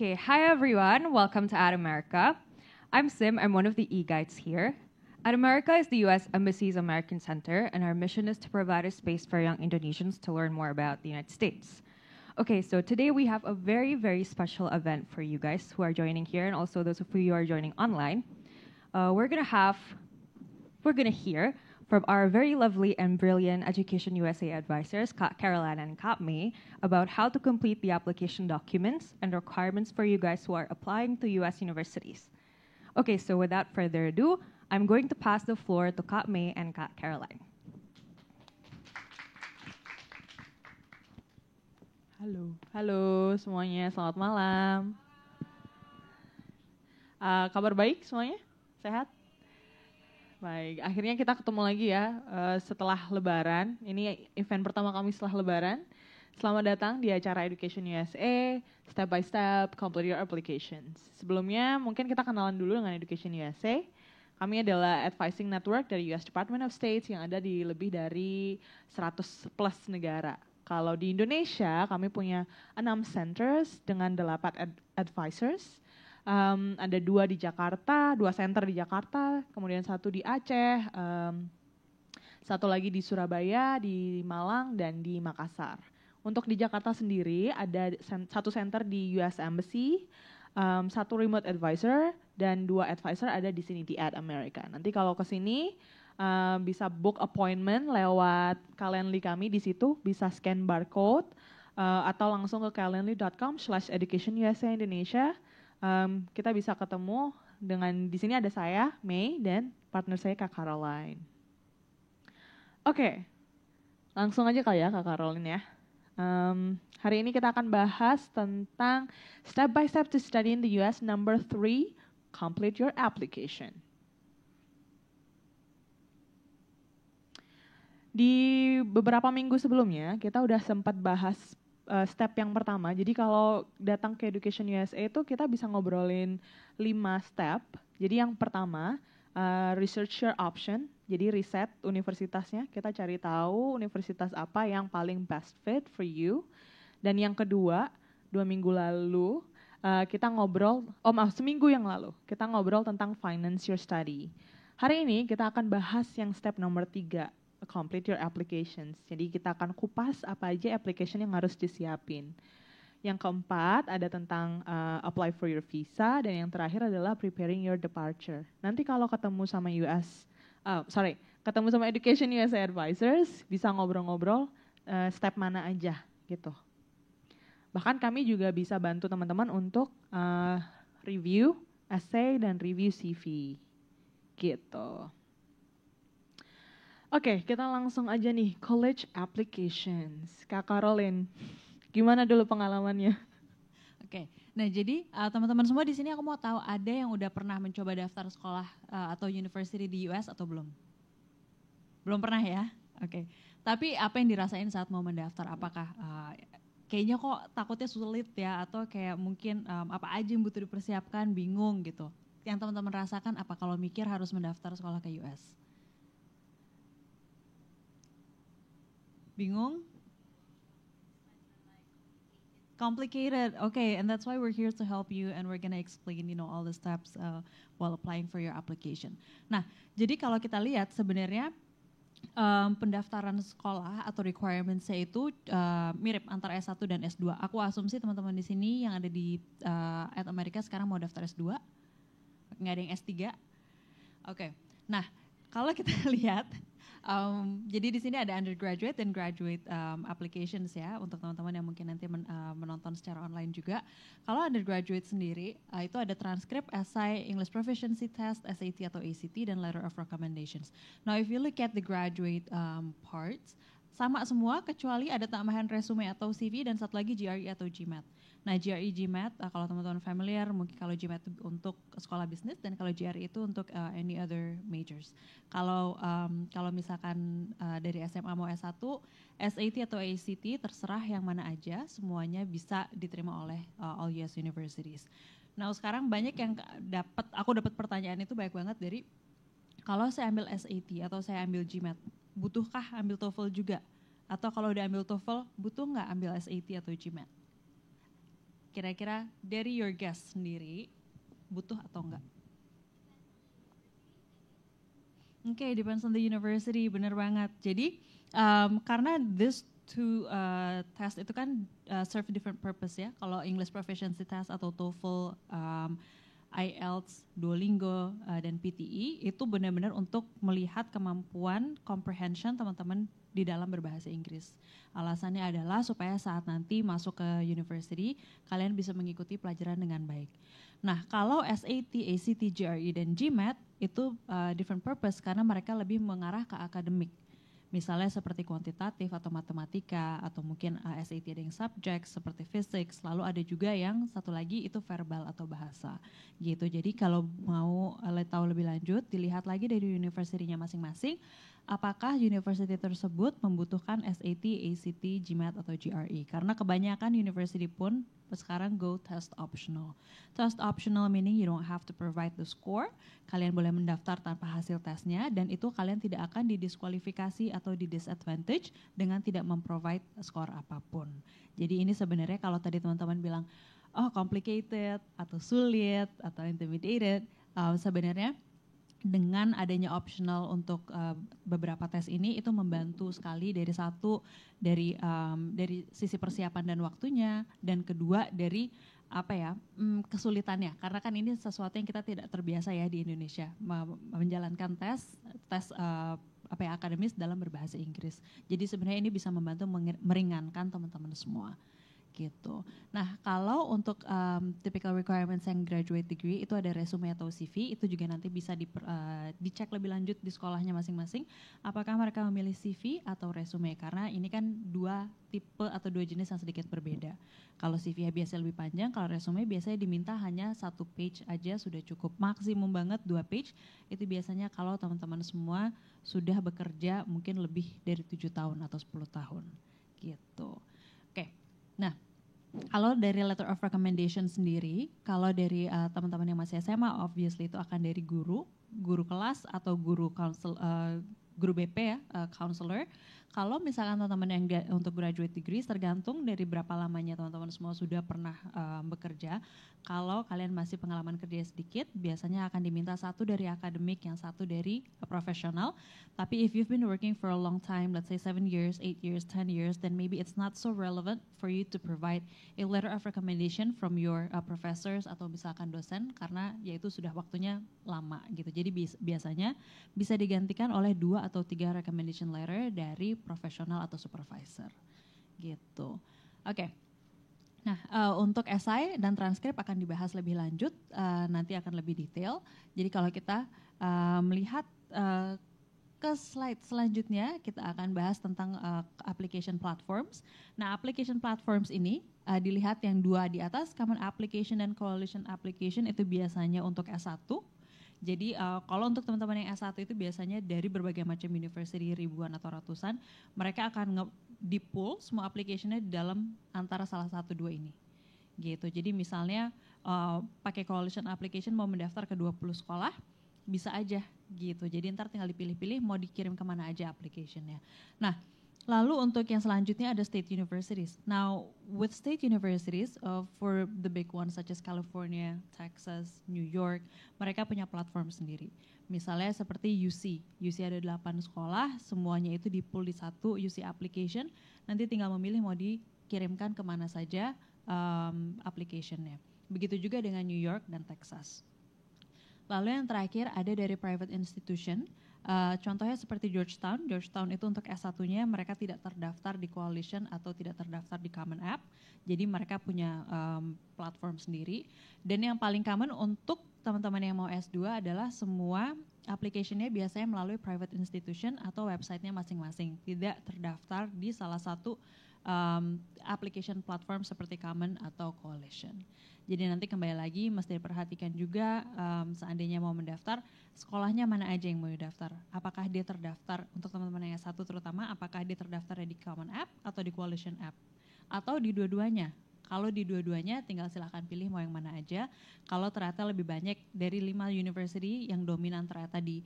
Okay, hi everyone. Welcome to Ad America. I'm Sim. I'm one of the e-guides here. Ad America is the U.S. Embassy's American Center, and our mission is to provide a space for young Indonesians to learn more about the United States. Okay, so today we have a very, very special event for you guys who are joining here, and also those of you who are joining online. We're gonna hear from our very lovely and brilliant Education USA advisors, Kak Caroline and Kak May, about how to complete the application documents and requirements for you guys who are applying to US universities. Okay, so without further ado, I'm going to pass the floor to Kak May and Kak Caroline. Halo semuanya, selamat malam. Kabar baik semuanya? Sehat? Baik, akhirnya kita ketemu lagi ya setelah Lebaran. Ini event pertama kami setelah Lebaran. Selamat datang di acara Education USA, Step by Step, Complete Your Applications. Sebelumnya mungkin kita kenalan dulu dengan Education USA. Kami adalah advising network dari US Department of State yang ada di lebih dari 100 plus negara. Kalau di Indonesia, kami punya 6 centers dengan 8 advisors. Ada 2 di Jakarta, 2 center di Jakarta, kemudian 1 di Aceh, 1 lagi di Surabaya, di Malang, dan di Makassar. Untuk di Jakarta sendiri ada satu center di US Embassy, satu remote advisor, dan 2 advisor ada di sini di Ad America. Nanti kalau ke sini bisa book appointment lewat Calendly kami di situ, bisa scan barcode atau langsung ke calendly.com/educationusa Indonesia. Kita bisa ketemu dengan di sini ada saya, May, dan partner saya Kak Caroline. Oke, langsung aja kali ya Kak Caroline ya. Hari ini kita akan bahas tentang step by step to study in the US number 3, complete your application. Di beberapa minggu sebelumnya kita udah sempat bahas step yang pertama. Jadi kalau datang ke Education USA itu kita bisa ngobrolin 5 step. Jadi yang pertama, research your option. Jadi riset universitasnya, kita cari tahu universitas apa yang paling best fit for you. Dan yang kedua, 2 minggu lalu kita ngobrol, seminggu yang lalu kita ngobrol tentang finance your study. Hari ini kita akan bahas yang step nomor 3, complete your applications. Jadi kita akan kupas apa aja application yang harus disiapin. Yang keempat ada tentang apply for your visa, dan yang terakhir adalah preparing your departure. Nanti kalau ketemu sama ketemu sama Education USA Advisors, bisa ngobrol-ngobrol step mana aja gitu. Bahkan kami juga bisa bantu teman-teman untuk review essay dan review CV gitu. Oke, kita langsung aja nih, college applications. Kak Caroline, gimana dulu pengalamannya? Oke, nah jadi teman-teman semua di sini aku mau tahu ada yang udah pernah mencoba daftar sekolah atau university di US atau belum? Belum pernah ya? Oke, tapi apa yang dirasain saat mau mendaftar? Apakah kayaknya kok takutnya sulit ya, atau kayak mungkin apa aja yang butuh dipersiapkan, bingung gitu? Yang teman-teman rasakan apa kalau mikir harus mendaftar sekolah ke US? Bingung? Complicated, okay, and that's why we're here to help you, and we're gonna explain, all the steps while applying for your application. Nah, jadi kalau kita lihat sebenarnya pendaftaran sekolah atau requirements-nya itu mirip antara S1 dan S2. Aku asumsi teman-teman di sini yang ada di Ad America sekarang mau daftar S2, nggak ada yang S3. Oke, nah kalau kita lihat, jadi di sini ada undergraduate dan graduate applications ya, untuk teman-teman yang mungkin nanti menonton secara online juga. Kalau undergraduate sendiri, itu ada transkrip, essay, English proficiency test, SAT atau ACT, dan letter of recommendations. Now if you look at the graduate parts, sama semua kecuali ada tambahan resume atau CV, dan satu lagi GRE atau GMAT. Nah GRE, GMAT, kalau teman-teman familiar, mungkin kalau GMAT itu untuk sekolah bisnis, dan kalau GRE itu untuk any other majors. Kalau misalkan dari SMA mau S1, SAT atau ACT terserah yang mana aja, semuanya bisa diterima oleh all US universities. Nah sekarang banyak yang aku dapat pertanyaan itu banyak banget dari, kalau saya ambil SAT atau saya ambil GMAT, butuhkah ambil TOEFL juga? Atau kalau udah ambil TOEFL, butuh nggak ambil SAT atau GMAT? Kira-kira dari your guess sendiri, butuh atau enggak? Oke, depends on the university, benar banget. Jadi karena this two test itu kan serve different purpose ya. Kalau English proficiency test atau TOEFL, IELTS, Duolingo, dan PTE itu benar-benar untuk melihat kemampuan comprehension teman-teman di dalam berbahasa Inggris. Alasannya adalah supaya saat nanti masuk ke university, kalian bisa mengikuti pelajaran dengan baik. Nah, kalau SAT, ACT, GRE, dan GMAT itu different purpose karena mereka lebih mengarah ke akademik. Misalnya seperti kuantitatif atau matematika, atau mungkin SAT ada yang subject seperti physics, lalu ada juga yang satu lagi itu verbal atau bahasa gitu. Jadi kalau mau tahu lebih lanjut, dilihat lagi dari university-nya masing-masing, apakah university tersebut membutuhkan SAT, ACT, GMAT atau GRE. Karena kebanyakan university pun sekarang go test optional. Test optional meaning you don't have to provide the score. Kalian boleh mendaftar tanpa hasil tesnya, dan itu kalian tidak akan didiskualifikasi atau disadvantage dengan tidak memprovide skor apapun. Jadi ini sebenarnya kalau tadi teman-teman bilang, oh complicated atau sulit atau intimidated, sebenarnya dengan adanya optional untuk beberapa tes ini itu membantu sekali dari satu dari sisi persiapan dan waktunya, dan kedua dari kesulitannya, karena kan ini sesuatu yang kita tidak terbiasa ya di Indonesia menjalankan tes akademis dalam berbahasa Inggris. Jadi sebenarnya ini bisa membantu meringankan teman-teman semua. Gitu. Nah, kalau untuk typical requirements yang graduate degree itu ada resume atau CV, itu juga nanti bisa dicek lebih lanjut di sekolahnya masing-masing apakah mereka memilih CV atau resume, karena ini kan dua tipe atau dua jenis yang sedikit berbeda. Kalau CV biasanya lebih panjang, kalau resume biasanya diminta hanya 1 page aja sudah cukup, maksimum banget 2 page. Itu biasanya kalau teman-teman semua sudah bekerja mungkin lebih dari 7 tahun atau 10 tahun gitu. Oke. Nah, kalau dari letter of recommendation sendiri, kalau dari teman-teman yang masih SMA, obviously itu akan dari guru kelas atau guru BP ya, counselor. Kalau misalkan teman-teman yang untuk graduate degree, tergantung dari berapa lamanya teman-teman semua sudah pernah bekerja. Kalau kalian masih pengalaman kerja sedikit, biasanya akan diminta 1 dari akademik, yang 1 dari profesional. Tapi if you've been working for a long time, let's say 7 years, 8 years, 10 years, then maybe it's not so relevant for you to provide a letter of recommendation from your professors atau misalkan dosen, karena yaitu sudah waktunya lama gitu. Jadi biasanya bisa digantikan oleh 2 atau 3 recommendation letter dari profesional atau supervisor gitu. Oke. Nah, untuk esai dan transkrip akan dibahas lebih lanjut, nanti akan lebih detail. Jadi kalau kita melihat ke slide selanjutnya, kita akan bahas tentang application platforms. Nah, application platforms ini dilihat yang 2 di atas, Common Application dan Coalition Application, itu biasanya untuk S1. Jadi kalau untuk teman-teman yang S1 itu biasanya dari berbagai macam university, ribuan atau ratusan, mereka akan di-pool semua application-nya di dalam antara salah 1-2 ini. Gitu. Jadi misalnya pakai coalition application mau mendaftar ke 20 sekolah, bisa aja gitu. Jadi ntar tinggal dipilih-pilih mau dikirim kemana aja application-nya. Nah, lalu untuk yang selanjutnya ada state universities. Now, with state universities, for the big ones such as California, Texas, New York, mereka punya platform sendiri. Misalnya seperti UC ada 8 sekolah, semuanya itu di-pool di 1 UC application, nanti tinggal memilih mau dikirimkan kemana saja application-nya. Begitu juga dengan New York dan Texas. Lalu yang terakhir ada dari private institution. Contohnya seperti Georgetown itu untuk S1-nya mereka tidak terdaftar di Coalition atau tidak terdaftar di Common App, jadi mereka punya platform sendiri. Dan yang paling common untuk teman-teman yang mau S2 adalah semua application-nya biasanya melalui private institution atau website-nya masing-masing, tidak terdaftar di salah satu application platform seperti Common atau Coalition. Jadi nanti kembali lagi mesti diperhatikan juga seandainya mau mendaftar, sekolahnya mana aja yang mau didaftar. Apakah dia terdaftar untuk teman-teman yang S1 terutama, apakah dia terdaftar di Common App atau di Coalition App. Atau di dua-duanya. Kalau di dua-duanya tinggal silahkan pilih mau yang mana aja. Kalau ternyata lebih banyak dari 5 university yang dominan ternyata di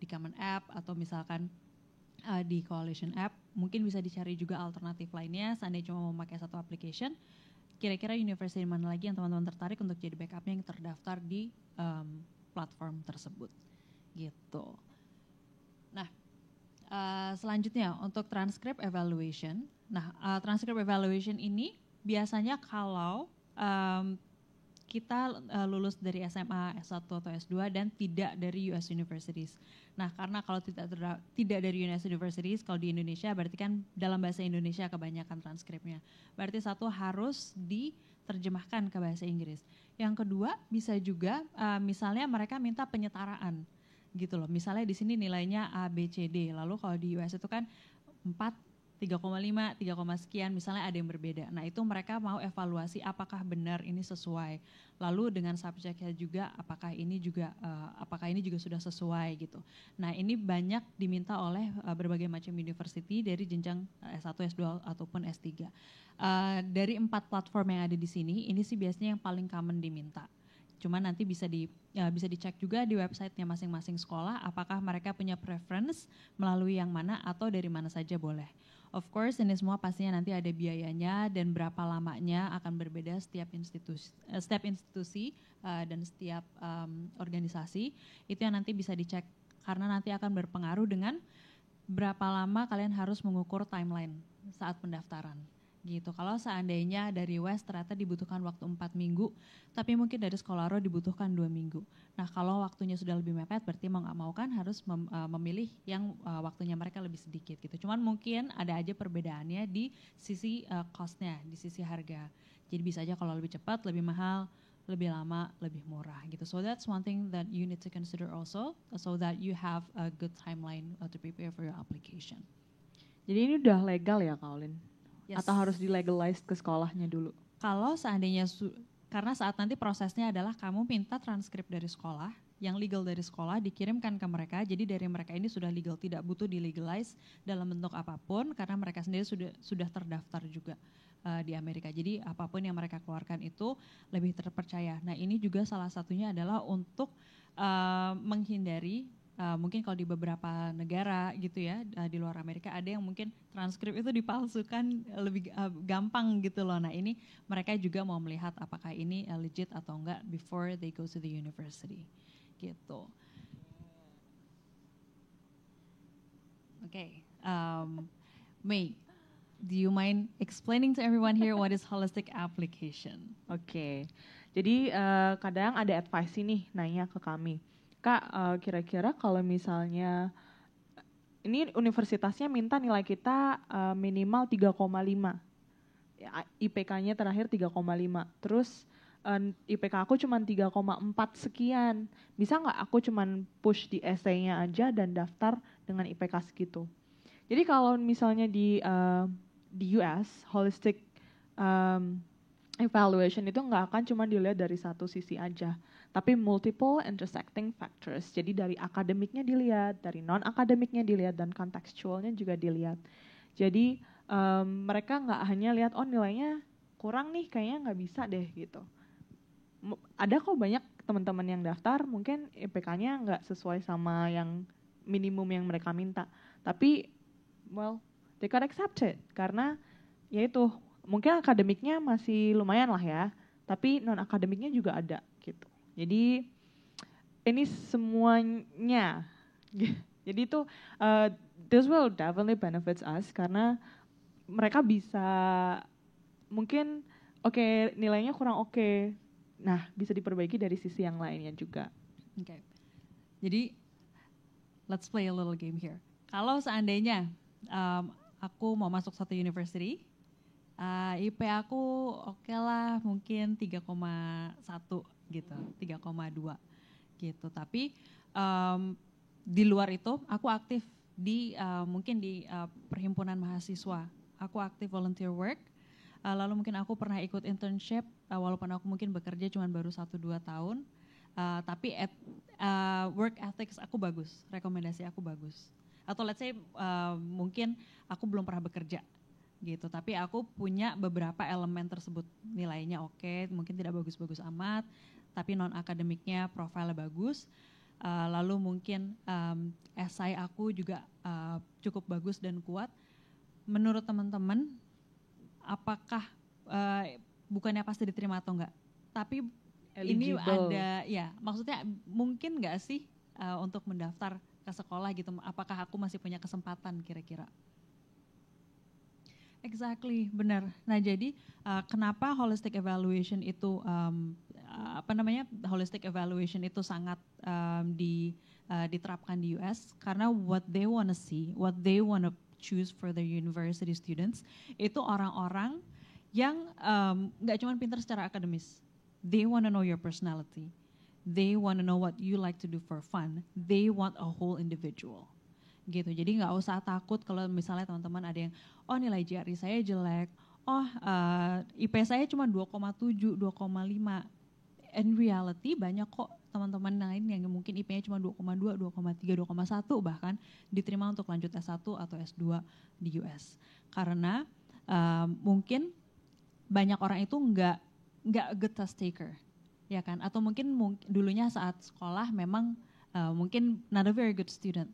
Common App atau misalkan di Coalition App, mungkin bisa dicari juga alternatif lainnya seandainya cuma mau pakai satu application. Kira-kira university mana lagi yang teman-teman tertarik untuk jadi backupnya yang terdaftar di platform tersebut, gitu. Nah, selanjutnya untuk transcript evaluation. Nah, transcript evaluation ini biasanya kalau kita lulus dari SMA, S1 atau S2 dan tidak dari US Universities. Nah, karena kalau tidak dari US Universities, kalau di Indonesia berarti kan dalam bahasa Indonesia kebanyakan transkripnya. Berarti satu harus diterjemahkan ke bahasa Inggris. Yang kedua bisa juga misalnya mereka minta penyetaraan gitu loh. Misalnya di sini nilainya A, B, C, D. Lalu kalau di US itu kan 4, 3,5, 3, sekian, misalnya ada yang berbeda. Nah itu mereka mau evaluasi apakah benar ini sesuai. Lalu dengan subjeknya juga apakah ini juga sudah sesuai gitu. Nah ini banyak diminta oleh berbagai macam university dari jenjang S1, S2 ataupun S3. Dari 4 platform yang ada di sini, ini sih biasanya yang paling common diminta. Cuma nanti bisa dicek juga di websitenya masing-masing sekolah apakah mereka punya preference melalui yang mana atau dari mana saja boleh. Of course ini semua pastinya nanti ada biayanya dan berapa lamanya akan berbeda setiap institusi dan setiap organisasi. Itu yang nanti bisa dicek karena nanti akan berpengaruh dengan berapa lama kalian harus mengukur timeline saat pendaftaran. Gitu. Kalau seandainya dari West ternyata dibutuhkan waktu 4 minggu, tapi mungkin dari Scholaro dibutuhkan 2 minggu. Nah kalau waktunya sudah lebih mepet, berarti mau nggak mau kan harus memilih yang waktunya mereka lebih sedikit gitu. Cuman mungkin ada aja perbedaannya di sisi cost-nya, di sisi harga. Jadi bisa aja kalau lebih cepat, lebih mahal, lebih lama, lebih murah gitu. So that's one thing that you need to consider also, so that you have a good timeline to prepare for your application. Jadi ini udah legal ya Kak Olin? Yes. Atau harus di-legalize ke sekolahnya dulu? Kalau seandainya, karena saat nanti prosesnya adalah kamu minta transkrip dari sekolah, yang legal dari sekolah dikirimkan ke mereka, jadi dari mereka ini sudah legal, tidak butuh di-legalize dalam bentuk apapun, karena mereka sendiri sudah terdaftar juga di Amerika. Jadi apapun yang mereka keluarkan itu lebih terpercaya. Nah ini juga salah satunya adalah untuk menghindari, mungkin kalau di beberapa negara gitu ya di luar Amerika ada yang mungkin transkrip itu dipalsukan lebih gampang gitu loh. Nah ini mereka juga mau melihat apakah ini legit atau enggak before they go to the university gitu. Oke, May, do you mind explaining to everyone here what is holistic application? Oke. Jadi kadang ada advice nih nanya ke kami. Kak, kira-kira kalau misalnya ini universitasnya minta nilai kita minimal 3,5. IPK-nya terakhir 3,5. Terus IPK aku cuma 3,4 sekian. Bisa nggak aku cuma push di essay-nya aja dan daftar dengan IPK segitu? Jadi kalau misalnya di US, holistic evaluation itu nggak akan cuma dilihat dari satu sisi aja, tapi multiple intersecting factors. Jadi dari akademiknya dilihat, dari non-akademiknya dilihat, dan kontekstualnya juga dilihat. Jadi mereka nggak hanya lihat, oh nilainya kurang nih, kayaknya nggak bisa deh gitu. Ada kok banyak teman-teman yang daftar, mungkin IPK-nya nggak sesuai sama yang minimum yang mereka minta. Tapi, well, they got accepted, karena yaitu mungkin akademiknya masih lumayan lah ya, tapi non-akademiknya juga ada gitu. Jadi ini semuanya. Jadi itu this will definitely benefits us karena mereka bisa mungkin oke, nilainya kurang oke. Nah, bisa diperbaiki dari sisi yang lainnya juga. Oke. Jadi let's play a little game here. Kalau seandainya aku mau masuk satu university, IP aku oke lah mungkin 3,1 gitu, 3,2 gitu. Tapi di luar itu aku aktif di mungkin di perhimpunan mahasiswa. Aku aktif volunteer work. Lalu mungkin aku pernah ikut internship walaupun aku mungkin bekerja cuma baru 1-2 tahun. Tapi work ethics aku bagus, rekomendasi aku bagus. Atau let's say mungkin aku belum pernah bekerja gitu, tapi aku punya beberapa elemen tersebut, nilainya oke, mungkin tidak bagus-bagus amat, tapi non akademiknya profilnya bagus, lalu mungkin esai aku juga cukup bagus dan kuat. Menurut teman-teman, apakah bukannya pasti diterima atau enggak? Tapi eligible. Ini ada, ya maksudnya mungkin nggak sih untuk mendaftar ke sekolah gitu? Apakah aku masih punya kesempatan kira-kira? Exactly, benar. Nah jadi kenapa holistic evaluation itu holistic evaluation itu sangat diterapkan di US karena what they wanna see, what they wanna choose for their university students itu orang-orang yang nggak cuma pintar secara akademis. They wanna know your personality. They wanna know what you like to do for fun. They want a whole individual. Gitu. Jadi nggak usah takut kalau misalnya teman-teman ada yang nilai GRE saya jelek, IP saya cuma 2,7, 2,5. In reality banyak kok teman-teman lain yang mungkin IP-nya cuma 2,2, 2,3, 2,1 bahkan diterima untuk lanjut S1 atau S2 di US. Karena mungkin banyak orang itu nggak good test taker, ya kan? Atau mungkin dulunya saat sekolah memang mungkin not a very good student.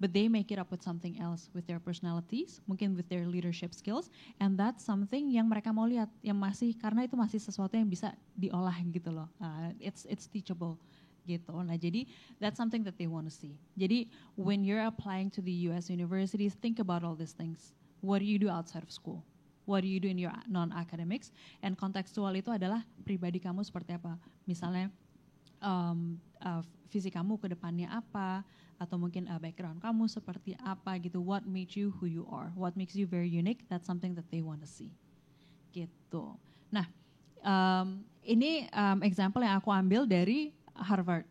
but they make it up with something else, with their personalities, mungkin with their leadership skills, and that's something yang mereka mau lihat, yang masih, karena itu masih sesuatu yang bisa diolah gitu loh. It's teachable gitu. Nah, jadi that's something that they want to see. Jadi when you're applying to the US universities, think about all these things. What do you do outside of school? What do you do in your non-academics? And kontekstual itu adalah pribadi kamu seperti apa. Misalnya visi kamu ke depannya apa, atau mungkin background kamu seperti apa gitu. What makes you who you are? What makes you very unique? That's something that they want to see. Gitu. Nah, ini example yang aku ambil dari Harvard.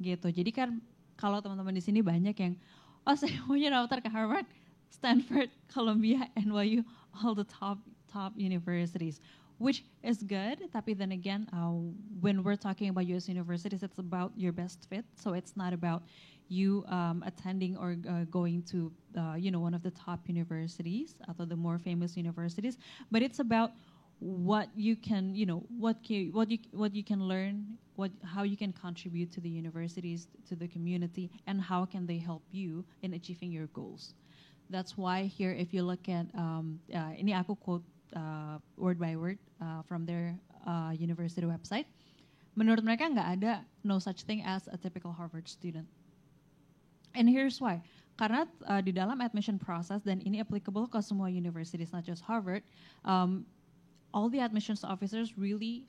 Gitu. Jadi kan kalau teman-teman di sini banyak yang, oh saya maunya daftar ke Harvard, Stanford, Columbia, NYU, all the top universities. Which is good, tapi then again, when we're talking about US universities, it's about your best fit. So it's not about you attending or going to, one of the top universities atau the more famous universities, but it's about what you can, what you can learn, how you can contribute to the universities, to the community, and how can they help you in achieving your goals. That's why here, if you look at, ini aku quote word by word from their university website. Menurut mereka nggak ada no such thing as a typical Harvard student. And here's why. Karena di dalam admission process, dan ini applicable ke semua universities, not just Harvard, all the admissions officers really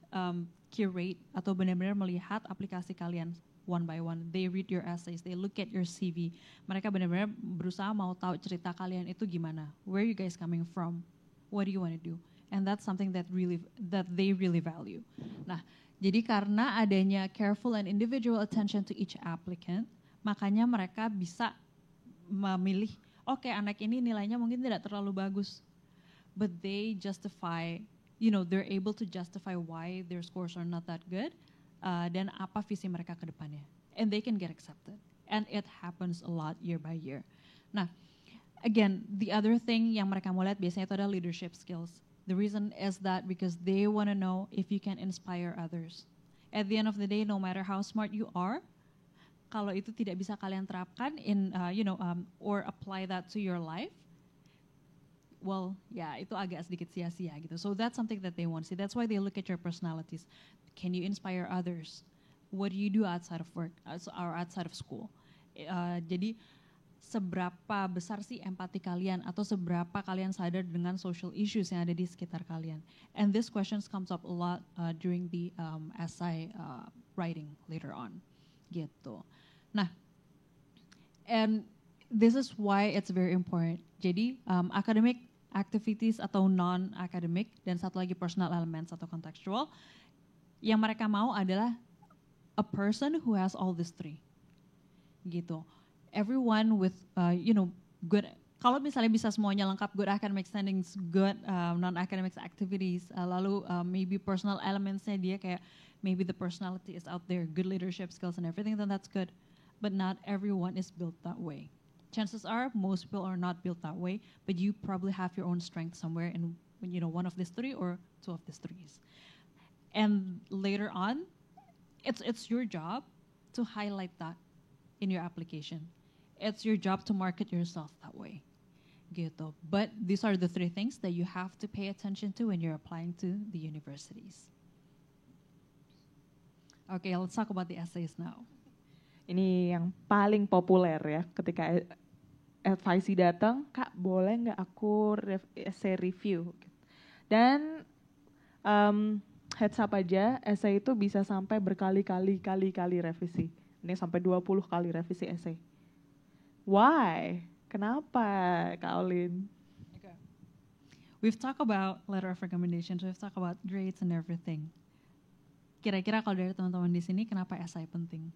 curate atau benar-benar melihat aplikasi kalian one by one. They read your essays, they look at your CV. Mereka benar-benar berusaha mau tahu cerita kalian itu gimana. Where are you guys coming from? What do you want to do? And that's something that they really value. Nah, jadi karena adanya careful and individual attention to each applicant, makanya mereka bisa memilih, oke, anak ini nilainya mungkin tidak terlalu bagus, but they justify, they're able to justify why their scores are not that good, dan apa visi mereka ke depannya. And they can get accepted. And it happens a lot year by year. Nah, again, the other thing yang mereka mau lihat biasanya itu adalah leadership skills. The reason is that because they want to know if you can inspire others. At the end of the day, no matter how smart you are, kalau itu tidak bisa kalian terapkan in, or apply that to your life, well, itu agak sedikit sia-sia gitu. So that's something that they want to see. That's why they look at your personalities. Can you inspire others? What do you do outside of work or outside of school? Jadi seberapa besar sih empati kalian atau seberapa kalian sadar dengan social issues yang ada di sekitar kalian. And this questions comes up a lot during the essay writing later on. Gitu. Nah, and this is why it's very important. Jadi academic activities atau non-academic dan satu lagi personal elements atau contextual, yang mereka mau adalah a person who has all these three. Gitu. Everyone with, good, kalau misalnya bisa semuanya lengkap, good academic standings, good non-academic activities, lalu maybe personal elementsnya dia kayak, maybe the personality is out there, good leadership skills and everything, then that's good. But not everyone is built that way. Chances are, most people are not built that way, but you probably have your own strength somewhere in, one of these three or two of these threes. And later on, it's your job to highlight that in your application. It's your job to market yourself that way. Gitu. But these are the three things that you have to pay attention to when you're applying to the universities. Okay, let's talk about the essays now. Ini yang paling populer ya, ketika advisee datang, Kak boleh nggak aku essay review? Dan heads up aja, essay itu bisa sampai berkali-kali revisi. Ini sampai 20 kali revisi essay. Why? Kenapa, Kak Olin? Okay. We've talked about letter of recommendations, we've talked about grades and everything. Kira-kira kalau dari teman-teman di sini, kenapa essay penting?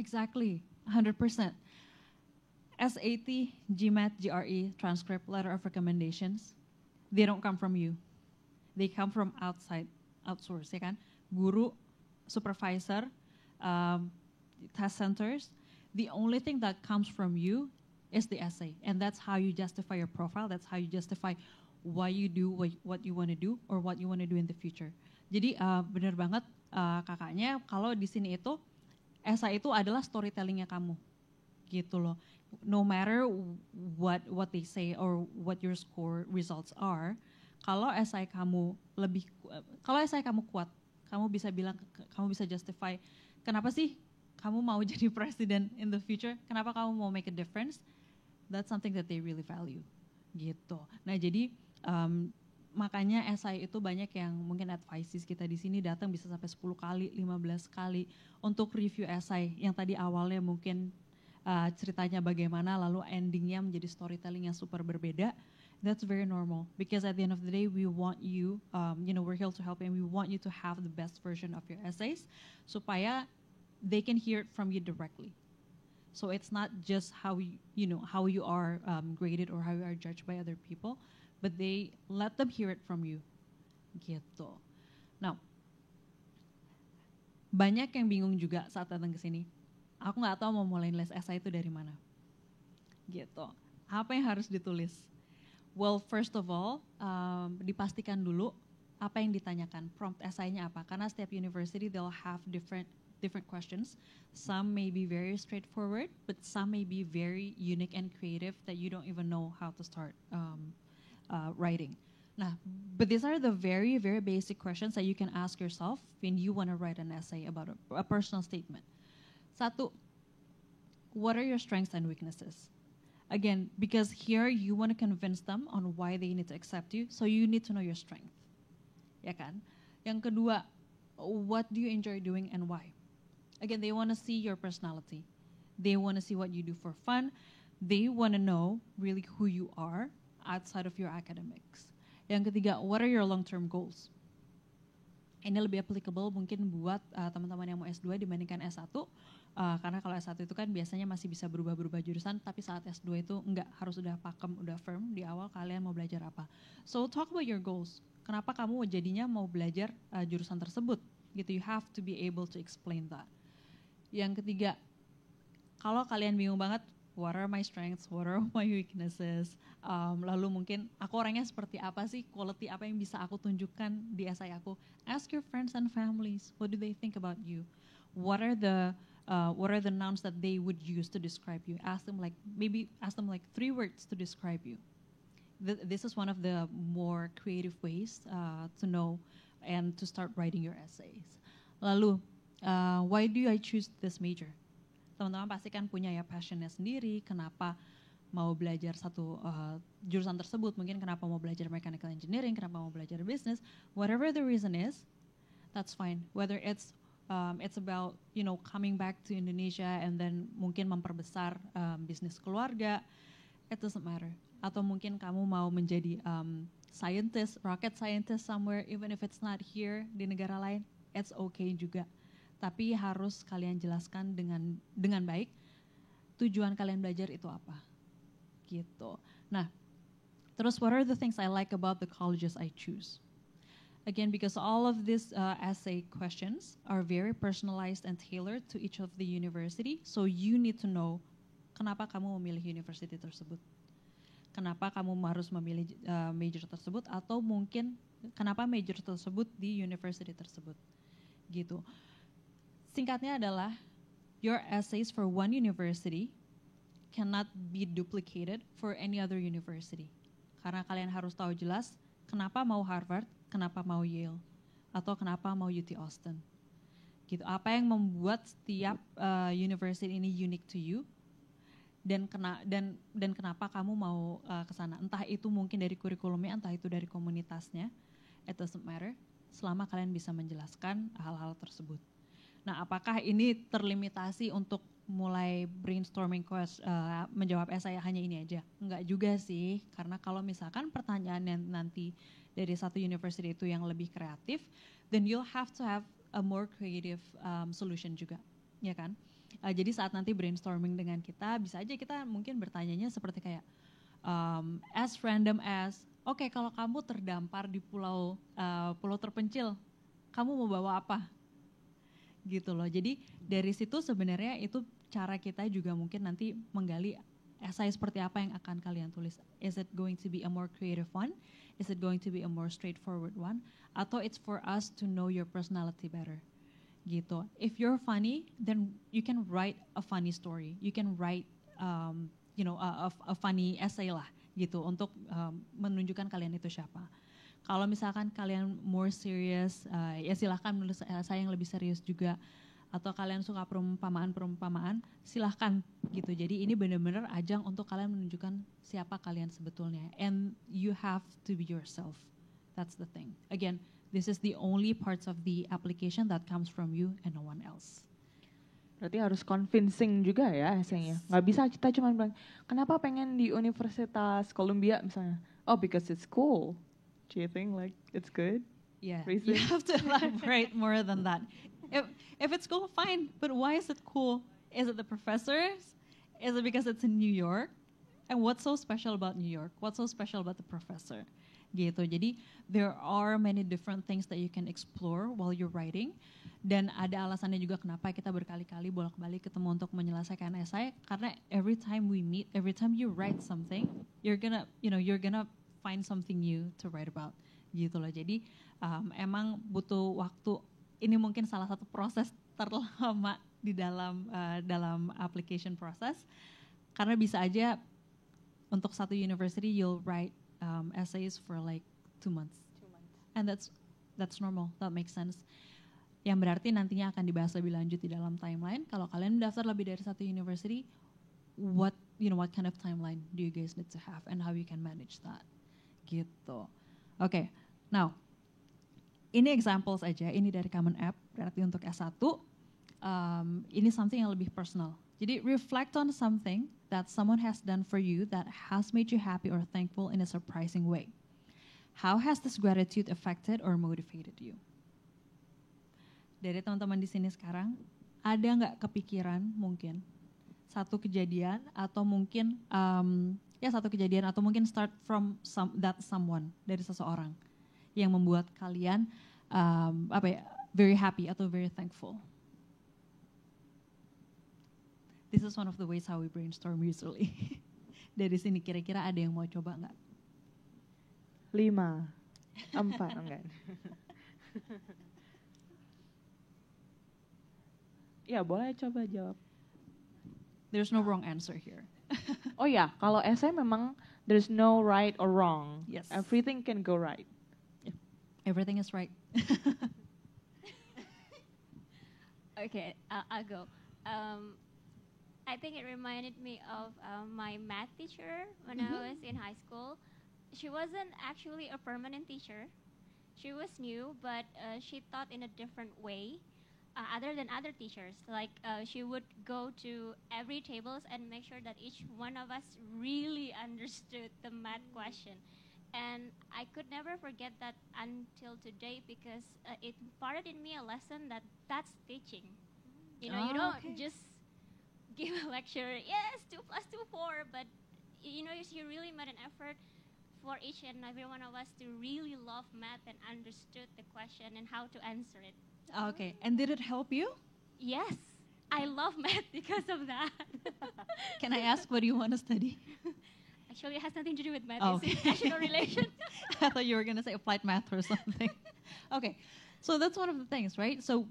Exactly, 100%. SAT, GMAT, GRE, transcript, letter of recommendations. they don't come from you. They come from outside, outsource, ya kan? Guru, supervisor, test centers. The only thing that comes from you is the essay, and that's how you justify your profile. That's how you justify why you do what you want to do or what you want to do in the future. Jadi benar banget kakaknya kalau di sini itu essay itu adalah storytellingnya kamu, gitu loh. No matter what they say or what your score results are, kalau essay kamu kuat, kamu bisa bilang, kamu bisa justify kenapa sih kamu mau jadi presiden in the future, kenapa kamu mau make a difference, that's something that they really value, gitu. Nah jadi makanya essay itu banyak yang mungkin advices kita di sini datang bisa sampai 10 kali, 15 kali untuk review essay yang tadi awalnya mungkin ceritanya bagaimana lalu endingnya menjadi storytelling yang super berbeda. That's very normal because at the end of the day we want you, we're here to help you and we want you to have the best version of your essays supaya they can hear it from you directly. So it's not just how you are graded or how you are judged by other people, but they let them hear it from you, gitu. Now, banyak yang bingung juga saat datang ke sini. Aku nggak tahu mau mulai les essay itu dari mana, gitu. Apa yang harus ditulis? Well, first of all, dipastikan dulu apa yang ditanyakan, prompt essay-nya apa. Karena setiap university they'll have different questions. Some may be very straightforward, but some may be very unique and creative that you don't even know how to start writing. Nah, but these are the very, very basic questions that you can ask yourself when you want to write an essay about a personal statement. Satu, what are your strengths and weaknesses? Again, because here you want to convince them on why they need to accept you, so you need to know your strength. Ya kan? Yang kedua, what do you enjoy doing and why? Again, they want to see your personality. They want to see what you do for fun. They want to know really who you are outside of your academics. Yang ketiga, what are your long-term goals? Ini lebih applicable mungkin buat teman-teman yang mau S2 dibandingkan S1. Karena kalau S1 itu kan biasanya masih bisa berubah-berubah jurusan, tapi saat S2 itu enggak, harus udah pakem, udah firm di awal kalian mau belajar apa. So talk about your goals. Kenapa kamu jadinya mau belajar jurusan tersebut? Gitu, you have to be able to explain that. Yang ketiga, kalau kalian bingung banget, what are my strengths, what are my weaknesses, lalu mungkin aku orangnya seperti apa sih, quality apa yang bisa aku tunjukkan di essay aku. Ask your friends and families, what do they think about you? What are the nouns that they would use to describe you? Ask them like 3 words to describe you. This is one of the more creative ways to know and to start writing your essays. Lalu, why do I choose this major? Teman-teman pasti kan punya ya passionnya sendiri, kenapa mau belajar satu jurusan tersebut, mungkin kenapa mau belajar mechanical engineering, kenapa mau belajar business, whatever the reason is, that's fine. Whether it's about coming back to Indonesia and then mungkin memperbesar bisnis keluarga, it doesn't matter. Atau mungkin kamu mau menjadi scientist, rocket scientist somewhere, even if it's not here di negara lain, it's okay juga. Tapi harus kalian jelaskan dengan baik tujuan kalian belajar itu apa, gitu. Nah, terus what are the things I like about the colleges I choose? Again, because all of these essay questions are very personalized and tailored to each of the university, so you need to know kenapa kamu memilih university tersebut. Kenapa kamu harus memilih major tersebut, atau mungkin kenapa major tersebut di university tersebut, gitu. Singkatnya adalah, your essays for one university cannot be duplicated for any other university. Karena kalian harus tahu jelas kenapa mau Harvard, kenapa mau Yale, atau kenapa mau UT Austin. Gitu. Apa yang membuat setiap university ini unique to you, dan kenapa kamu mau ke sana. Entah itu mungkin dari kurikulumnya, entah itu dari komunitasnya, it doesn't matter, selama kalian bisa menjelaskan hal-hal tersebut. Nah, apakah ini terlimitasi untuk mulai brainstorming menjawab essay hanya ini aja? Enggak juga sih, karena kalau misalkan pertanyaannya nanti dari satu university itu yang lebih kreatif, then you'll have to have a more creative solution juga, ya kan? Jadi saat nanti brainstorming dengan kita, bisa aja kita mungkin bertanyanya seperti kayak as random as Oke, kalau kamu terdampar di pulau terpencil, kamu mau bawa apa? Gitu loh. Jadi dari situ sebenarnya itu cara kita juga mungkin nanti menggali esai seperti apa yang akan kalian tulis. Is it going to be a more creative one? Is it going to be a more straightforward one? Atau it's for us to know your personality better? Gitu. If you're funny, then you can write a funny story. You can write, a funny essay lah, gitu, untuk menunjukkan kalian itu siapa. Kalau misalkan kalian more serious, ya silahkan menulis essay yang lebih serius juga. Atau kalian suka perumpamaan, silahkan gitu. Jadi ini benar-benar ajang untuk kalian menunjukkan siapa kalian sebetulnya. And you have to be yourself. That's the thing. Again, this is the only parts of the application that comes from you and no one else. Berarti harus convincing juga ya esainya. Nggak bisa kita cuma bilang, kenapa pengen di Universitas Columbia misalnya? Oh, because it's cool. Do you think like it's good? Yeah, Reason? you have to elaborate more than that. If it's cool, fine. But why is it cool? Is it the professors? Is it because it's in New York? And what's so special about New York? What's so special about the professor? Gitu. Jadi there are many different things that you can explore while you're writing. Dan ada alasannya juga kenapa kita berkali-kali bolak-balik ketemu untuk menyelesaikan esai. Karena every time we meet, every time you write something, you're gonna find something new to write about. Gitu loh. Jadi emang butuh waktu. Ini mungkin salah satu proses terlama di dalam application process. Karena bisa aja untuk satu university you'll write essays for like 2 months. And that's normal. That makes sense. Yang berarti nantinya akan dibahas lebih lanjut di dalam timeline. Kalau kalian mendaftar lebih dari satu university, what kind of timeline do you guys need to have and how you can manage that? Gitu. Oke. Now, ini examples aja. Ini dari Common App. Berarti untuk S1, ini something yang lebih personal. Jadi reflect on something that someone has done for you that has made you happy or thankful in a surprising way. How has this gratitude affected or motivated you? Dari teman-teman di sini sekarang, ada nggak kepikiran mungkin satu kejadian atau mungkin satu kejadian atau mungkin start from someone, dari seseorang yang membuat kalian very happy atau very thankful? This is one of the ways how we brainstorm usually. Dari sini kira-kira ada yang mau coba nggak? 5, 4, enggak. Ya boleh coba jawab. There's no wrong answer here. Oh ya, kalau essay memang there's no right or wrong. Yes. Everything can go right. Everything is right. Okay, I'll go. I think it reminded me of my math teacher when I was in high school. She wasn't actually a permanent teacher. She was new, but she taught in a different way. Other than other teachers, like she would go to every tables and make sure that each one of us really understood the math question. And I could never forget that until today because it imparted in me a lesson that that's teaching. You know, you don't just give a lecture, yes, 2 + 2 = 4, but you know, she really made an effort for each and every one of us to really love math and understood the question and how to answer it. Okay, and did it help you? Yes, I love math because of that. Can I ask what you want to study? Actually, it has nothing to do with math. Oh, It's international relations. I thought you were going to say applied math or something. Okay, so that's one of the things, right? So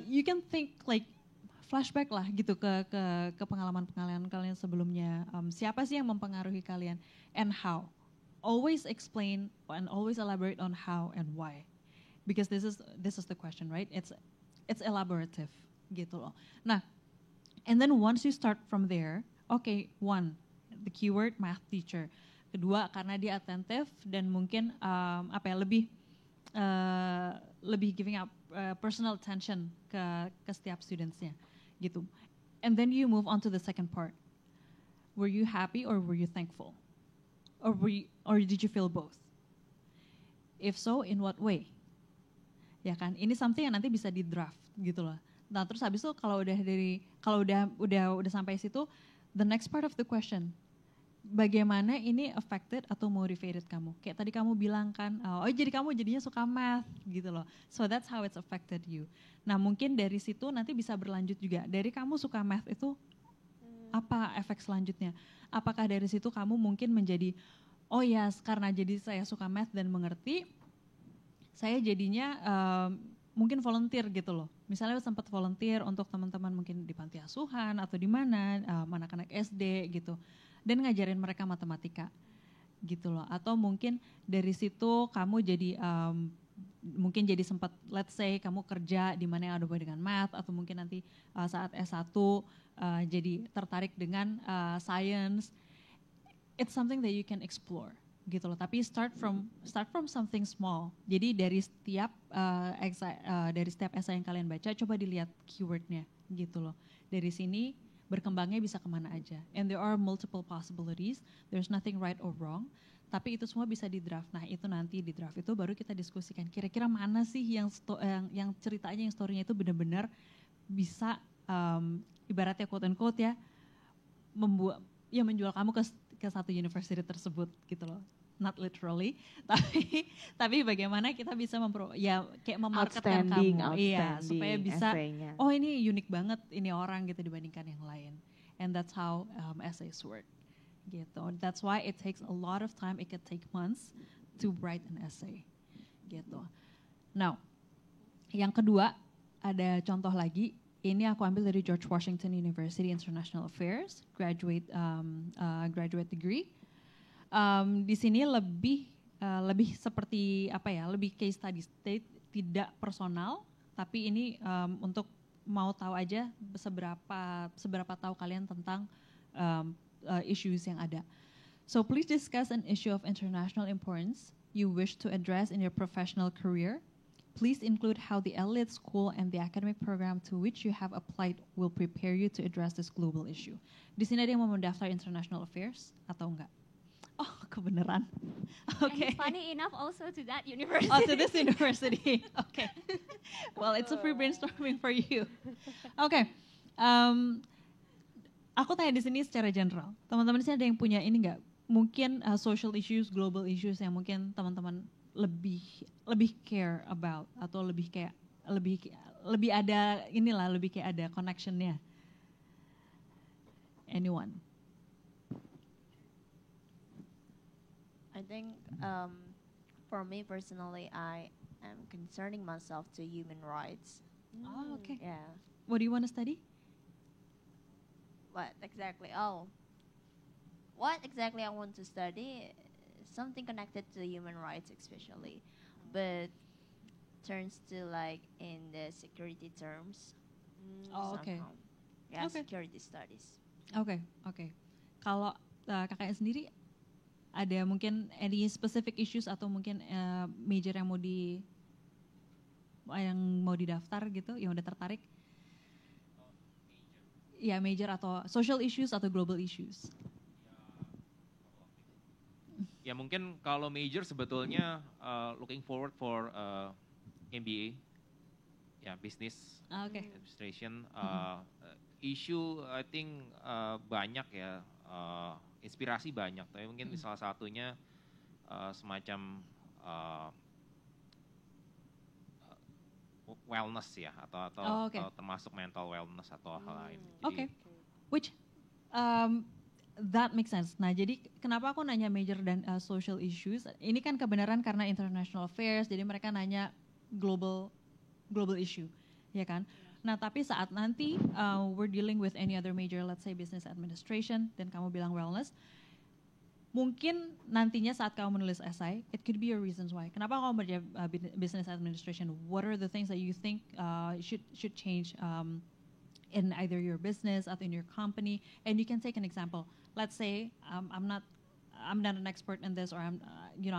you can think like flashback lah gitu ke pengalaman-pengalaman kalian sebelumnya. Siapa sih yang mempengaruhi kalian and how? Always explain and always elaborate on how and why. Because this is the question, right? It's elaborative gitu loh. Nah, and then once you start from there, okay, 1, the keyword math teacher. Kedua, karena dia attentive dan mungkin lebih giving up personal attention ke setiap studentsnya gitu. And then you move on to the second part. Were you happy or were you thankful? Or did you feel both? If so, in what way? Ya kan, ini something yang nanti bisa di draft gitu loh. Nah terus habis itu kalau udah sampai situ, the next part of the question, bagaimana ini affected atau motivated kamu. Kayak tadi kamu bilang kan, oh jadi kamu jadinya suka math gitu loh. So that's how it's affected you. Nah mungkin dari situ nanti bisa berlanjut juga. Dari kamu suka math itu apa efek selanjutnya? Apakah dari situ kamu mungkin menjadi, oh ya karena jadi saya suka math dan mengerti, saya jadinya mungkin volunteer gitu loh. Misalnya sempat volunteer untuk teman-teman mungkin di panti asuhan atau di mana, anak-anak SD gitu. Dan ngajarin mereka matematika gitu loh. Atau mungkin dari situ kamu jadi mungkin jadi sempat let's say kamu kerja di mana yang ada hubungan dengan math atau mungkin nanti saat S1 jadi tertarik dengan science. It's something that you can explore gitu loh. Tapi start from something small. Jadi dari setiap essay yang kalian baca coba dilihat keywordnya gitu loh. Dari sini berkembangnya bisa kemana aja. And there are multiple possibilities. There's nothing right or wrong. Tapi itu semua bisa di draft. Nah itu nanti di draft itu baru kita diskusikan. Kira-kira mana sih yang ceritanya, yang story-nya itu benar-benar bisa ibaratnya quote and quote ya, menjual kamu ke satu university tersebut gitu loh. Not literally, tapi bagaimana kita bisa kayak memarketkan kamu, iya, supaya bisa, oh ini unik banget ini orang gitu dibandingkan yang lain, and that's how essays work, gitu. That's why it takes a lot of time. It can take months to write an essay, gitu. Now, yang kedua ada contoh lagi. Ini aku ambil dari George Washington University International Affairs, graduate degree. Di sini lebih seperti apa ya, lebih case study, tidak personal, tapi ini untuk mau tahu aja seberapa tahu kalian tentang issues yang ada. So please discuss an issue of international importance you wish to address in your professional career. Please include how the elite school and the academic program to which you have applied will prepare you to address this global issue. Di sini ada yang mau mendaftar international affairs atau enggak? Oh, kebenaran. Okay. And funny enough also to that university. Oh, to this university. Okay. Well, it's a free brainstorming for you. Okay. Aku tanya di sini secara general. Teman-teman di sini ada yang punya ini enggak? Mungkin social issues, global issues yang mungkin teman-teman lebih care about atau lebih ada inilah, lebih kayak ada connectionnya. Anyone? I think for me personally, I am concerning myself to human rights. Oh, okay. Yeah. What do you want to study? What exactly? Oh, what exactly I want to study? Something connected to human rights, especially, but turns to like in the security terms. Oh, okay. Yeah, Okay. security studies. Oke. Kalau kakaknya sendiri ada mungkin any specific issues atau mungkin major yang mau didaftar gitu, yang udah tertarik? Ya, major atau social issues atau global issues? Ya mungkin kalau major sebetulnya looking forward for MBA, ya business Okay. administration. Issue I think banyak ya, inspirasi banyak. Tapi mungkin salah satunya semacam wellness ya, atau termasuk mental wellness atau hal lain. Oke. Which that makes sense. Nah, jadi kenapa aku nanya major dan social issues? Ini kan kebenaran karena international affairs, jadi mereka nanya global issue, ya kan? Nah, tapi saat nanti we're dealing with any other major, let's say business administration, dan kamu bilang wellness, mungkin nantinya saat kamu menulis essay, it could be your reasons why. Kenapa kamu belajar business administration? What are the things that you think should change in either your business or in your company? And you can take an example. Let's say I'm not an expert in this, or I'm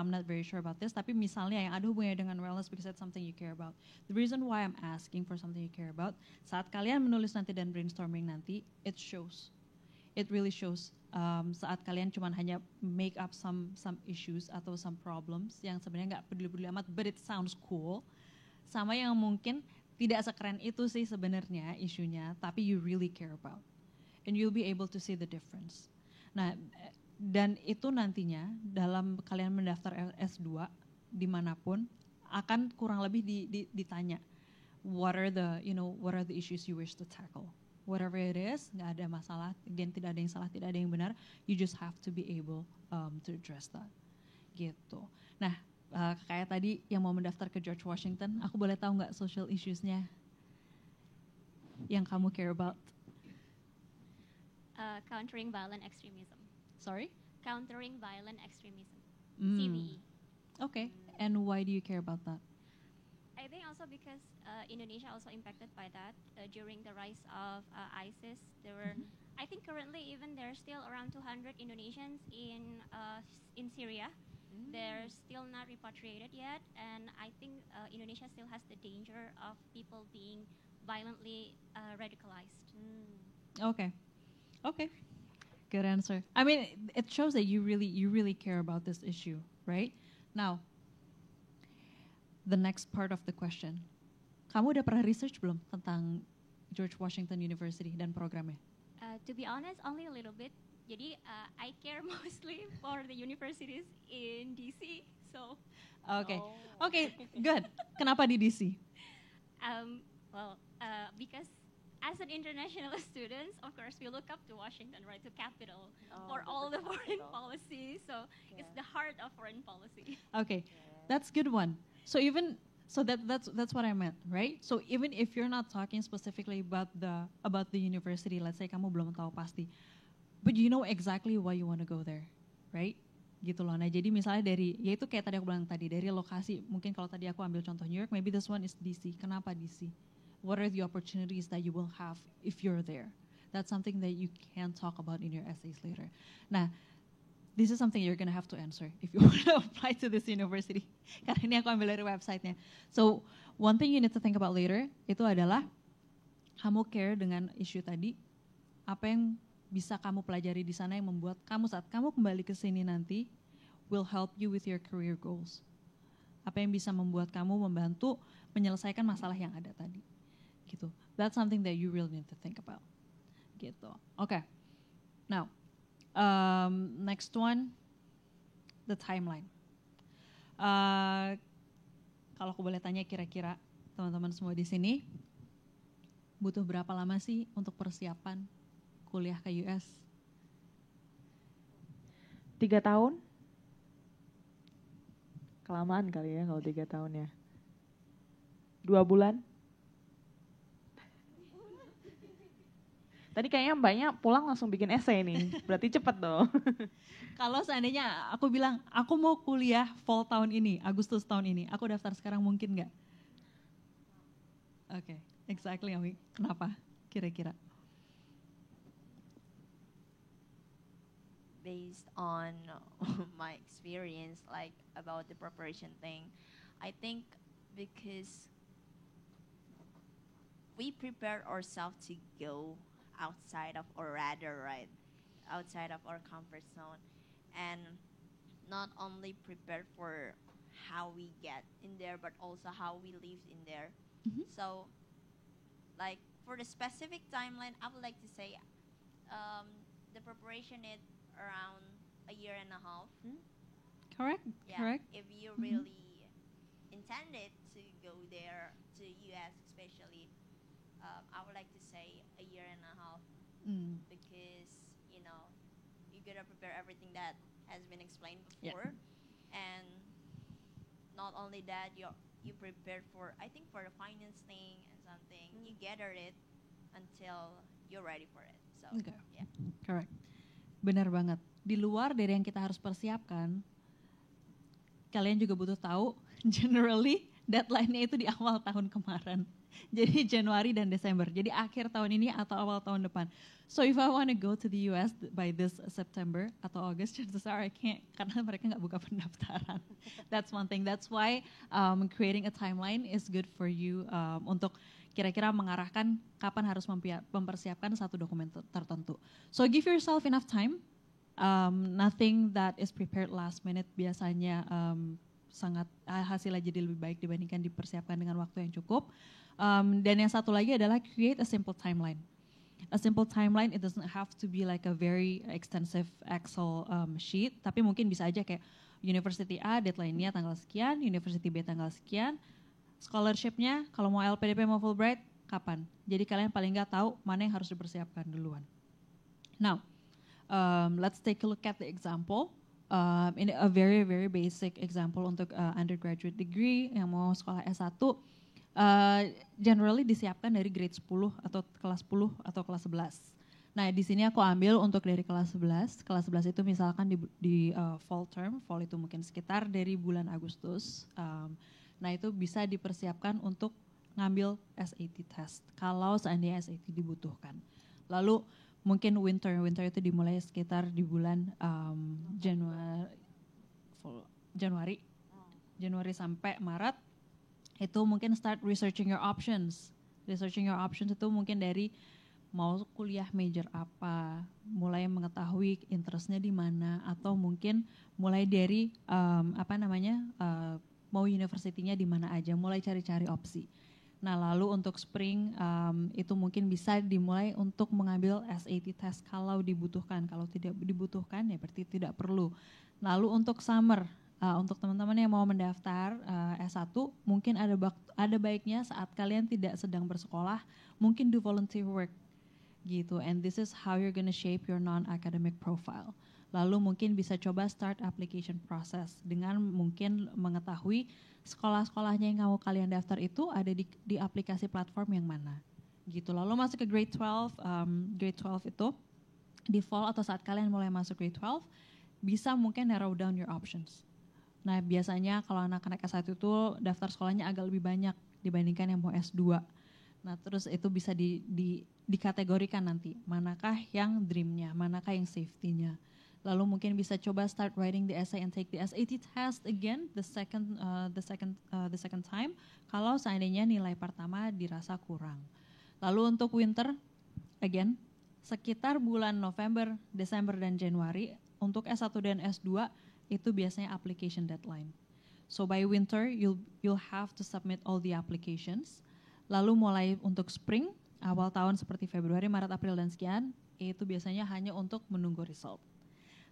not very sure about this. Tapi misalnya yang ada hubungannya dengan wellness because that's something you care about. The reason why I'm asking for something you care about, saat kalian menulis nanti dan brainstorming nanti, it shows. It really shows. Saat kalian cuma hanya make up some issues atau some problems yang sebenarnya nggak peduli-peduli amat, but it sounds cool. Sama yang mungkin tidak sekeren itu sih sebenarnya isunya, tapi you really care about, and you'll be able to see the difference. Nah, Dan itu nantinya dalam kalian mendaftar S2 dimanapun akan kurang lebih ditanya what are the issues you wish to tackle. Whatever it is, nggak ada masalah, dan tidak ada yang salah, tidak ada yang benar. You just have to be able to address that. Gitu. Nah, kayak tadi yang mau mendaftar ke George Washington, aku boleh tahu nggak social issues-nya yang kamu care about? Countering violent extremism. Sorry? Countering violent extremism. CVE. Okay. And why do you care about that? I think also because Indonesia also impacted by that during the rise of ISIS. There were, I think currently even there are still around 200 Indonesians in Syria. They're still not repatriated yet, and I think Indonesia still has the danger of people being violently radicalized. Okay. Good answer. I mean, it shows that you really care about this issue, right? Now, the next part of the question. Kamu udah pernah research belum tentang George Washington University dan programnya? To be honest, only a little bit. Jadi, I care mostly for the universities in DC. So. Okay, good. Kenapa di DC? Because as an international student, of course, we look up to Washington, right, to Capitol, for all the foreign policy. So it's the heart of foreign policy. Okay, that's good one. So that's what I meant, right? So even if you're not talking specifically about the university, let's say kamu belum tahu pasti, but you know exactly why you want to go there, right? Gitu loh. Nah, jadi misalnya ya itu kayak tadi aku bilang tadi, dari lokasi, mungkin kalau tadi aku ambil contoh New York, maybe this one is DC. Kenapa DC? What are the opportunities that you will have if you're there? That's something that you can talk about in your essays later. Nah, this is something you're going to have to answer if you want to apply to this university. Karena ini aku ambil dari website-nya. So, one thing you need to think about later, itu adalah kamu care dengan isu tadi, apa yang bisa kamu pelajari di sana yang membuat kamu saat kamu kembali ke sini nanti will help you with your career goals. Apa yang bisa membuat kamu membantu menyelesaikan masalah yang ada tadi. Gitu. That's something that you really need to think about. Gitu. Okay. Now, next one, the timeline. Kalau aku boleh tanya kira-kira teman-teman semua di sini, butuh berapa lama sih untuk persiapan kuliah ke US? 3 tahun? Kelamaan kali ya kalau 3 tahun ya. 2 bulan? Tadi kayaknya mbaknya pulang langsung bikin essay nih, berarti cepet dong. Kalau seandainya aku bilang, aku mau kuliah fall tahun ini, Agustus tahun ini, aku daftar sekarang mungkin nggak? Okay, exactly, Ami. Kenapa? Kira-kira? Based on my experience, like about the preparation thing, I think because we prepare ourselves to go outside of our comfort zone, and not only prepare for how we get in there, but also how we live in there. So, like for the specific timeline, I would like to say the preparation is around a year and a half. Correct. Yeah, correct. if you really intended to go there, to US especially, I would like to say a year and a half, because you gotta prepare everything that has been explained before, and not only that, you prepared for, I think, for the finance thing and something. You gather it until you're ready for it. So yeah, correct. Benar banget. Di luar dari yang kita harus persiapkan, kalian juga butuh tahu generally deadline-nya itu di awal tahun kemarin. Jadi Januari dan Desember. Jadi akhir tahun ini atau awal tahun depan. So if I want to go to the US by this September atau August, chances are I can't karena mereka nggak buka pendaftaran. That's one thing. That's why creating a timeline is good for you untuk kira-kira mengarahkan kapan harus mempersiapkan satu dokumen tertentu. So give yourself enough time. Nothing that is prepared last minute biasanya sangat hasilnya jadi lebih baik dibandingkan dipersiapkan dengan waktu yang cukup. Dan yang satu lagi adalah create a simple timeline. a simple timeline. It doesn't have to be like a very extensive Excel sheet, tapi mungkin bisa aja kayak University A deadline-nya tanggal sekian, University B tanggal sekian, scholarship-nya kalau mau LPDP mau Fulbright kapan. Jadi kalian paling nggak tahu mana yang harus dipersiapkan duluan. Now, let's take a look at the example. In a very very basic example untuk undergraduate degree yang mau sekolah S1. Generally disiapkan dari grade 10 atau kelas 10 atau kelas 11. Nah, di sini aku ambil untuk dari kelas 11. Kelas 11 itu misalkan di fall term, fall itu mungkin sekitar dari bulan Agustus. Nah, itu bisa dipersiapkan untuk ngambil SAT test kalau seandainya SAT dibutuhkan. Lalu mungkin winter itu dimulai sekitar di bulan Januari sampai Maret. Itu mungkin start researching your options. Researching your options itu mungkin dari mau kuliah major apa, mulai mengetahui interestnya di mana, atau mungkin mulai dari mau university-nya di mana aja, mulai cari-cari opsi. Nah, lalu untuk spring itu mungkin bisa dimulai untuk mengambil SAT test kalau dibutuhkan. Kalau tidak dibutuhkan ya berarti tidak perlu. Lalu untuk summer, untuk teman-teman yang mau mendaftar S1, mungkin ada baiknya saat kalian tidak sedang bersekolah, mungkin do volunteer work gitu. And this is how you're gonna shape your non-academic profile. Lalu mungkin bisa coba start application process dengan mungkin mengetahui sekolah-sekolahnya yang kalian daftar itu ada di aplikasi platform yang mana gitu. Lalu masuk ke grade 12, grade 12 itu di fall atau saat kalian mulai masuk grade 12 bisa mungkin narrow down your options. Nah, biasanya kalau anak-anak S1 itu daftar sekolahnya agak lebih banyak dibandingkan yang mau S2. Nah, terus itu bisa dikategorikan nanti, manakah yang dream-nya, manakah yang safety-nya. Lalu mungkin bisa coba start writing the essay and take the SAT test again the second time kalau seandainya nilai pertama dirasa kurang. Lalu untuk winter again sekitar bulan November, Desember dan Januari untuk S1 dan S2 itu biasanya application deadline. So by winter you'll have to submit all the applications. Lalu mulai untuk spring, awal tahun seperti Februari, Maret, April dan sekian, itu biasanya hanya untuk menunggu result.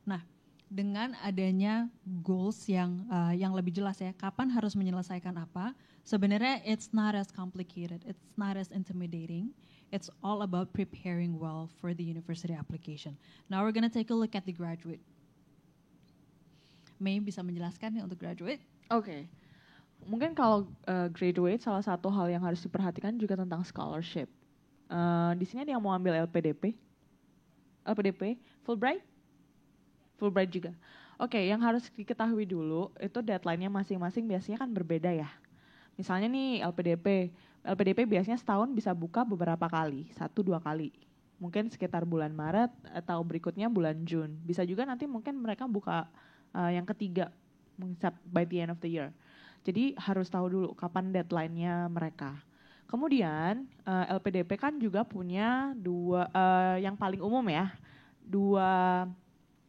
Nah, dengan adanya goals yang lebih jelas ya, kapan harus menyelesaikan apa, sebenarnya it's not as complicated, it's not as intimidating. It's all about preparing well for the university application. Now we're gonna take a look at the graduate. May bisa menjelaskan nih untuk graduate? Oke. Mungkin kalau graduate salah satu hal yang harus diperhatikan juga tentang scholarship. Di sini ada yang mau ambil LPDP, Fulbright juga. Oke, yang harus diketahui dulu itu deadline-nya masing-masing biasanya kan berbeda ya. Misalnya nih LPDP biasanya setahun bisa buka beberapa kali, 1-2 kali. Mungkin sekitar bulan Maret atau berikutnya bulan June. Bisa juga nanti mungkin mereka buka yang ketiga by the end of the year. Jadi harus tahu dulu kapan deadline-nya mereka. Kemudian LPDP kan juga punya yang paling umum ya, 2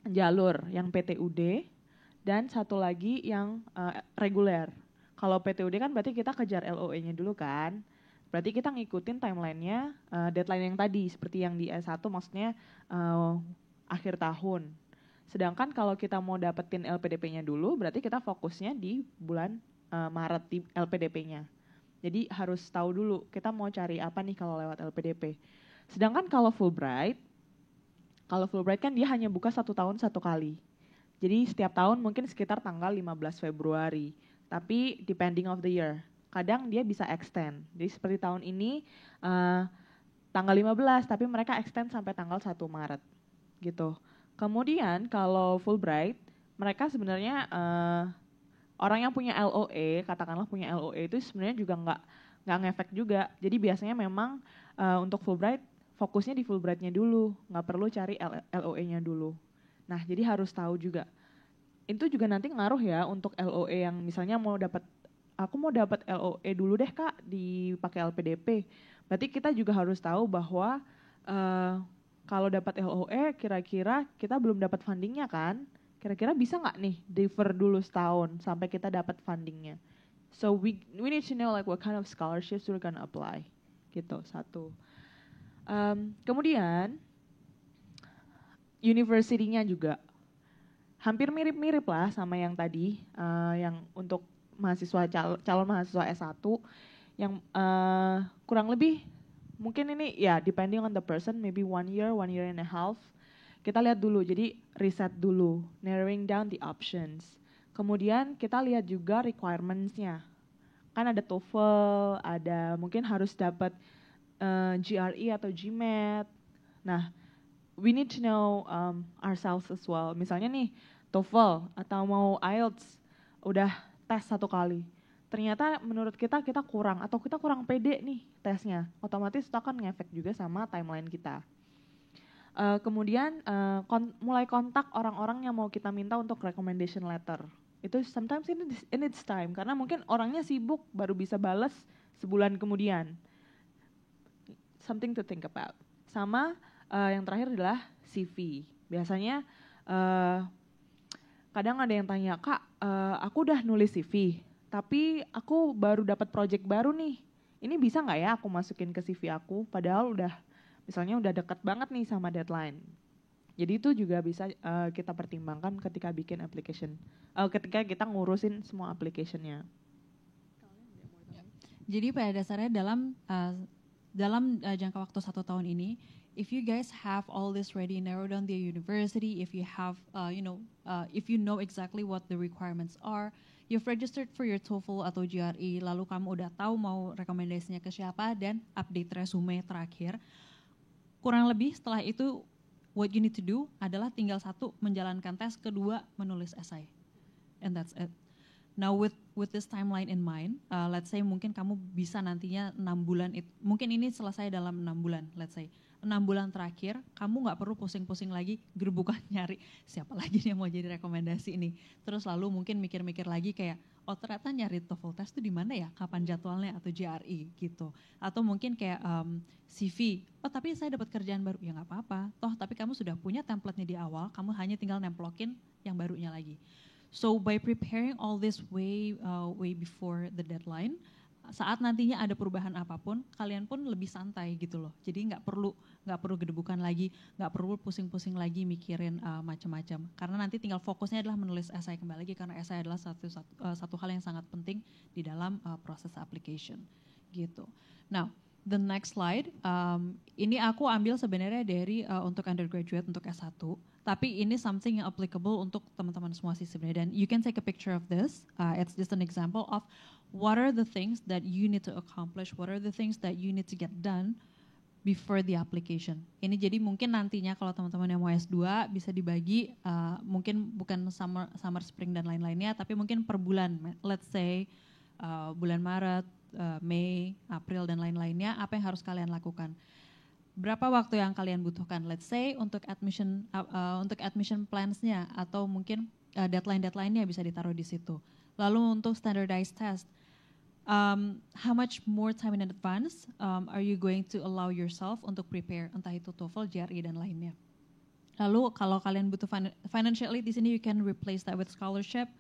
jalur, yang PTUD dan satu lagi yang reguler. Kalau PTUD kan berarti kita kejar LOE-nya dulu kan. Berarti kita ngikutin timeline-nya, deadline yang tadi seperti yang di S1 maksudnya akhir tahun. Sedangkan kalau kita mau dapetin LPDP-nya dulu, berarti kita fokusnya di bulan Maret di LPDP-nya. Jadi harus tahu dulu kita mau cari apa nih kalau lewat LPDP. Sedangkan kalau Fulbright kan dia hanya buka 1 tahun 1 kali. Jadi setiap tahun mungkin sekitar tanggal 15 Februari. Tapi depending of the year. Kadang dia bisa extend. Jadi seperti tahun ini tanggal 15 tapi mereka extend sampai tanggal 1 Maret gitu. Kemudian kalau Fulbright, mereka sebenarnya orang yang punya LOE, katakanlah punya LOE itu sebenarnya juga nggak ngefek juga. Jadi biasanya memang untuk Fulbright, fokusnya di Fulbright-nya dulu, nggak perlu cari LOE-nya dulu. Nah, jadi harus tahu juga. Itu juga nanti ngaruh ya untuk LOE yang misalnya aku mau dapat LOE dulu deh Kak, dipakai LPDP. Berarti kita juga harus tahu bahwa kalau dapat LOE kira-kira kita belum dapat fundingnya kan, kira-kira bisa nggak nih defer dulu setahun sampai kita dapat fundingnya. So we need to know like what kind of scholarships we're gonna apply gitu, satu. Kemudian university-nya juga hampir mirip-mirip lah sama yang tadi, yang untuk mahasiswa calon mahasiswa S1 yang kurang lebih mungkin ini ya depending on the person, maybe 1 year and a half. Kita lihat dulu, jadi riset dulu, narrowing down the options. Kemudian kita lihat juga requirements-nya. Kan ada TOEFL, ada mungkin harus dapat GRE atau GMAT. Nah, we need to know ourselves as well. Misalnya nih, TOEFL atau mau IELTS, udah tes 1 kali. Ternyata menurut kita kurang atau kita kurang pede nih tesnya. Otomatis itu akan ngefek juga sama timeline kita. Kemudian mulai kontak orang-orang yang mau kita minta untuk recommendation letter. Itu sometimes in its time, karena mungkin orangnya sibuk baru bisa balas sebulan kemudian. Something to think about. Sama yang terakhir adalah CV. Biasanya kadang ada yang tanya, Kak, aku udah nulis CV, tapi aku baru dapat project baru nih. Ini bisa nggak ya aku masukin ke CV aku? Padahal misalnya udah dekat banget nih sama deadline. Jadi itu juga bisa kita pertimbangkan ketika bikin application, ketika kita ngurusin semua application-nya. Jadi pada dasarnya dalam jangka waktu 1 tahun ini, if you guys have all this ready, narrow down the university, if you have, if you know exactly what the requirements are, you've registered for your TOEFL atau GRE, lalu kamu udah tahu mau rekomendasinya ke siapa dan update resume terakhir. Kurang lebih setelah itu, what you need to do adalah tinggal 1, menjalankan tes, 2, menulis essay. And that's it. Now with this timeline in mind, let's say mungkin kamu bisa nantinya 6 bulan, mungkin ini selesai dalam 6 bulan, let's say. 6 bulan terakhir, kamu nggak perlu pusing-pusing lagi gerbukan nyari siapa lagi yang mau jadi rekomendasi ini. Terus lalu mungkin mikir-mikir lagi kayak, oh ternyata nyari TOEFL test itu di mana ya, kapan jadwalnya atau GRE gitu. Atau mungkin kayak CV, oh tapi saya dapat kerjaan baru, ya nggak apa-apa. Toh tapi kamu sudah punya template-nya di awal, kamu hanya tinggal nemplokin yang barunya lagi. So by preparing all this way before the deadline, saat nantinya ada perubahan apapun, kalian pun lebih santai gitu loh. Jadi nggak perlu gedebukan lagi, nggak perlu pusing-pusing lagi mikirin macam-macam. Karena nanti tinggal fokusnya adalah menulis essay kembali lagi, karena essay adalah satu hal yang sangat penting di dalam proses application gitu. Now, the next slide, ini aku ambil sebenarnya dari untuk undergraduate, untuk S1. Tapi ini something yang applicable untuk teman-teman semua sih sebenarnya. Dan you can take a picture of this. It's just an example of what are the things that you need to accomplish, what are the things that you need to get done before the application. Ini jadi mungkin nantinya kalau teman-teman yang mau S2 bisa dibagi, mungkin bukan summer, spring dan lain-lainnya, tapi mungkin per bulan. Let's say bulan Maret, Mei, April dan lain-lainnya, apa yang harus kalian lakukan. Berapa waktu yang kalian butuhkan? Let's say untuk admission plans-nya atau mungkin deadline-nya bisa ditaruh di situ. Lalu untuk standardized test, how much more time in advance are you going to allow yourself untuk prepare, entah itu TOEFL, GRE dan lainnya. Lalu kalau kalian butuh financially, di sini you can replace that with scholarship.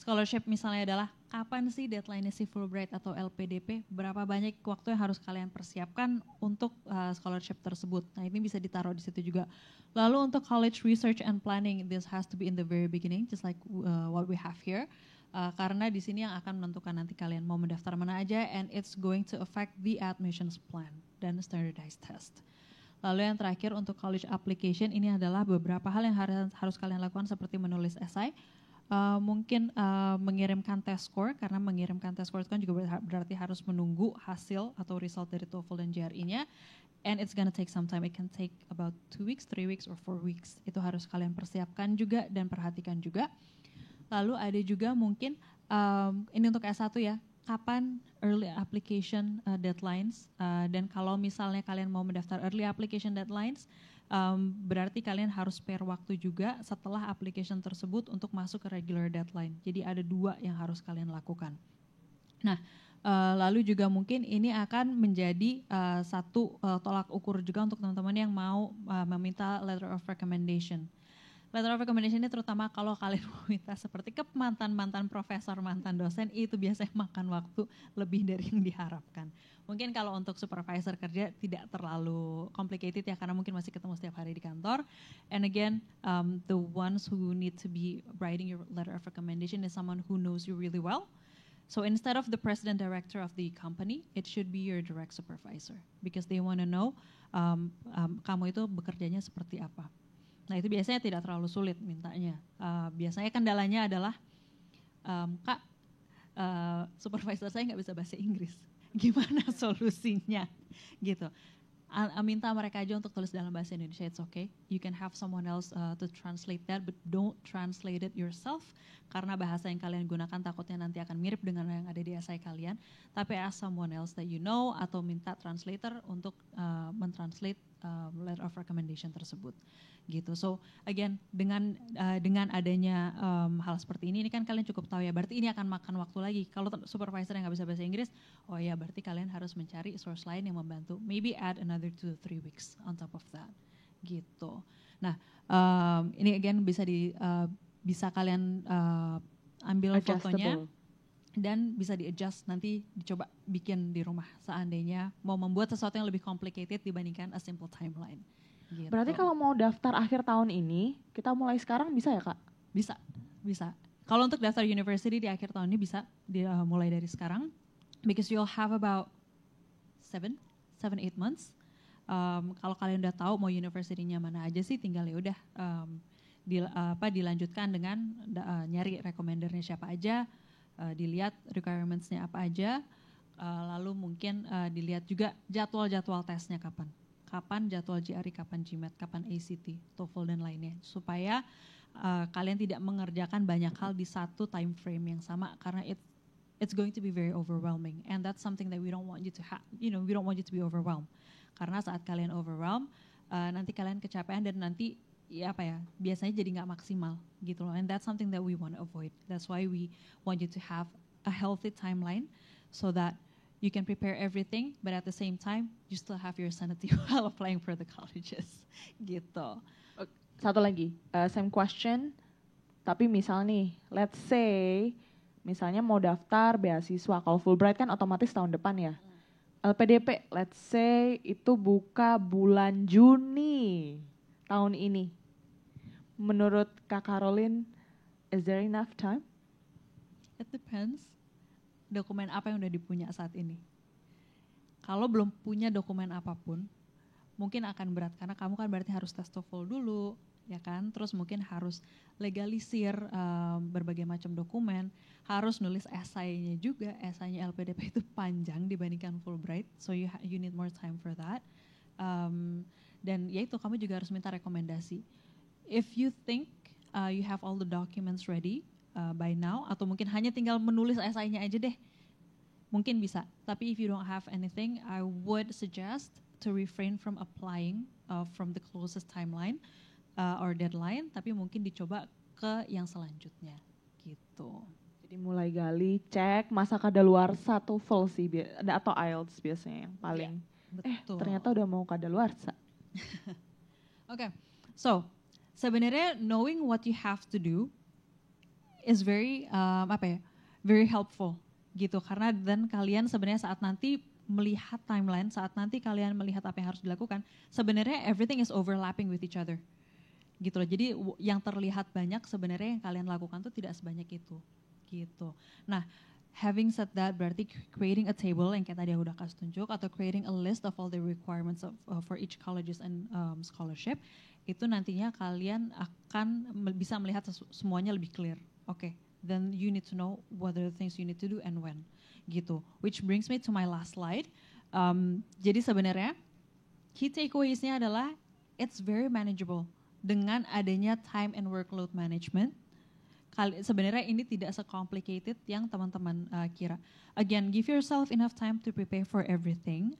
Scholarship misalnya adalah kapan sih deadline-nya si Fulbright atau LPDP, berapa banyak waktu yang harus kalian persiapkan untuk scholarship tersebut. Nah ini bisa ditaruh di situ juga. Lalu untuk college research and planning, this has to be in the very beginning, just like what we have here. Karena di sini yang akan menentukan nanti kalian mau mendaftar mana aja, and it's going to affect the admissions plan dan standardized test. Lalu yang terakhir untuk college application, ini adalah beberapa hal yang harus kalian lakukan seperti menulis essay, mungkin mengirimkan test score, karena mengirimkan test score itu kan juga berarti harus menunggu hasil atau result dari TOEFL dan GRE-nya, and it's gonna take some time. It can take about 2 weeks, 3 weeks, or 4 weeks. Itu harus kalian persiapkan juga dan perhatikan juga. Lalu ada juga mungkin, ini untuk S1 ya, kapan early application deadlines, dan kalau misalnya kalian mau mendaftar early application deadlines, berarti kalian harus spare waktu juga setelah application tersebut untuk masuk ke regular deadline. Jadi ada 2 yang harus kalian lakukan. Nah, lalu juga mungkin ini akan menjadi satu tolak ukur juga untuk teman-teman yang mau meminta letter of recommendation. Letter of recommendation ini terutama kalau kalian mau minta seperti ke mantan profesor, mantan dosen, itu biasanya makan waktu lebih dari yang diharapkan. Mungkin kalau untuk supervisor kerja tidak terlalu complicated ya, karena mungkin masih ketemu setiap hari di kantor. And again, the ones who need to be writing your letter of recommendation is someone who knows you really well. So instead of the president director of the company, it should be your direct supervisor, because they want to know kamu itu bekerjanya seperti apa. Nah itu biasanya tidak terlalu sulit mintanya. Biasanya kendalanya adalah, Kak, supervisor saya nggak bisa bahasa Inggris. Gimana solusinya? Gitu. Minta mereka aja untuk tulis dalam bahasa Indonesia, it's okay. You can have someone else to translate that, but don't translate it yourself. Karena bahasa yang kalian gunakan takutnya nanti akan mirip dengan yang ada di essay kalian. Tapi ask someone else that you know, atau minta translator untuk mentranslate letter of recommendation tersebut. Gitu. So again, dengan adanya hal seperti ini kan kalian cukup tahu ya, berarti ini akan makan waktu lagi. Kalau supervisor yang nggak bisa bahasa Inggris, oh ya berarti kalian harus mencari source lain yang membantu. Maybe add another 2 to 3 weeks on top of that. Gitu. Nah, ini again bisa kalian ambil fotonya dan bisa di-adjust, nanti dicoba bikin di rumah seandainya mau membuat sesuatu yang lebih complicated dibandingkan a simple timeline. Gitu. Berarti kalau mau daftar akhir tahun ini, kita mulai sekarang bisa ya Kak? Bisa. Kalau untuk daftar university di akhir tahun ini bisa mulai dari sekarang, because you'll have about 7-8 months. Kalau kalian udah tahu mau university-nya mana aja sih, tinggal ya udah dilanjutkan dengan nyari recommendernya siapa aja, dilihat requirements-nya apa aja, lalu mungkin dilihat juga jadwal tesnya kapan jadwal GRE, kapan GMAT, kapan ACT, TOEFL dan lainnya, supaya kalian tidak mengerjakan banyak hal di satu time frame yang sama, karena it's going to be very overwhelming, and that's something that we don't want you to we don't want you to be overwhelmed. Karena saat kalian overwhelmed, nanti kalian kecapean dan nanti biasanya jadi nggak maksimal gitu loh, and that's something that we want to avoid. That's why we want you to have a healthy timeline so that you can prepare everything, but at the same time you still have your sanity while applying for the colleges gitu. Satu lagi, same question, tapi misal nih, let's say misalnya mau daftar beasiswa, kalau Fulbright kan otomatis tahun depan ya. LPDP, let's say itu buka bulan Juni tahun ini. Menurut Kak Caroline, is there enough time? It depends. Dokumen apa yang udah dipunya saat ini. Kalau belum punya dokumen apapun, mungkin akan berat karena kamu kan berarti harus tes TOEFL dulu, ya kan? Terus mungkin harus legalisir berbagai macam dokumen, harus nulis esainya juga. Esainya LPDP itu panjang dibandingkan Fulbright, so you need more time for that. Dan ya itu, kamu juga harus minta rekomendasi. If you think you have all the documents ready by now, atau mungkin hanya tinggal menulis esainya aja deh, mungkin bisa. Tapi if you don't have anything, I would suggest to refrain from applying from the closest timeline or deadline, tapi mungkin dicoba ke yang selanjutnya gitu. Jadi mulai gali, cek masa kadaluarsa TOEFL sih, atau IELTS biasanya yang paling. Betul. Ternyata udah mau kadaluarsa. Okay, so sebenarnya knowing what you have to do is very very helpful gitu, karena dan kalian sebenarnya saat nanti melihat timeline, saat nanti kalian melihat apa yang harus dilakukan, sebenarnya everything is overlapping with each other gitu loh. Jadi yang terlihat banyak sebenarnya yang kalian lakukan tuh tidak sebanyak itu gitu. Nah, having said that, berarti creating a table yang kayak tadi aku udah kasih tunjuk, atau creating a list of all the requirements for each colleges and scholarship, itu nantinya kalian akan bisa melihat semuanya lebih clear. Okay, then you need to know what are the things you need to do and when, gitu. Which brings me to my last slide. Jadi sebenarnya key takeaways-nya adalah it's very manageable dengan adanya time and workload management. Sebenarnya ini tidak se-complicated yang teman-teman kira. Again, give yourself enough time to prepare for everything.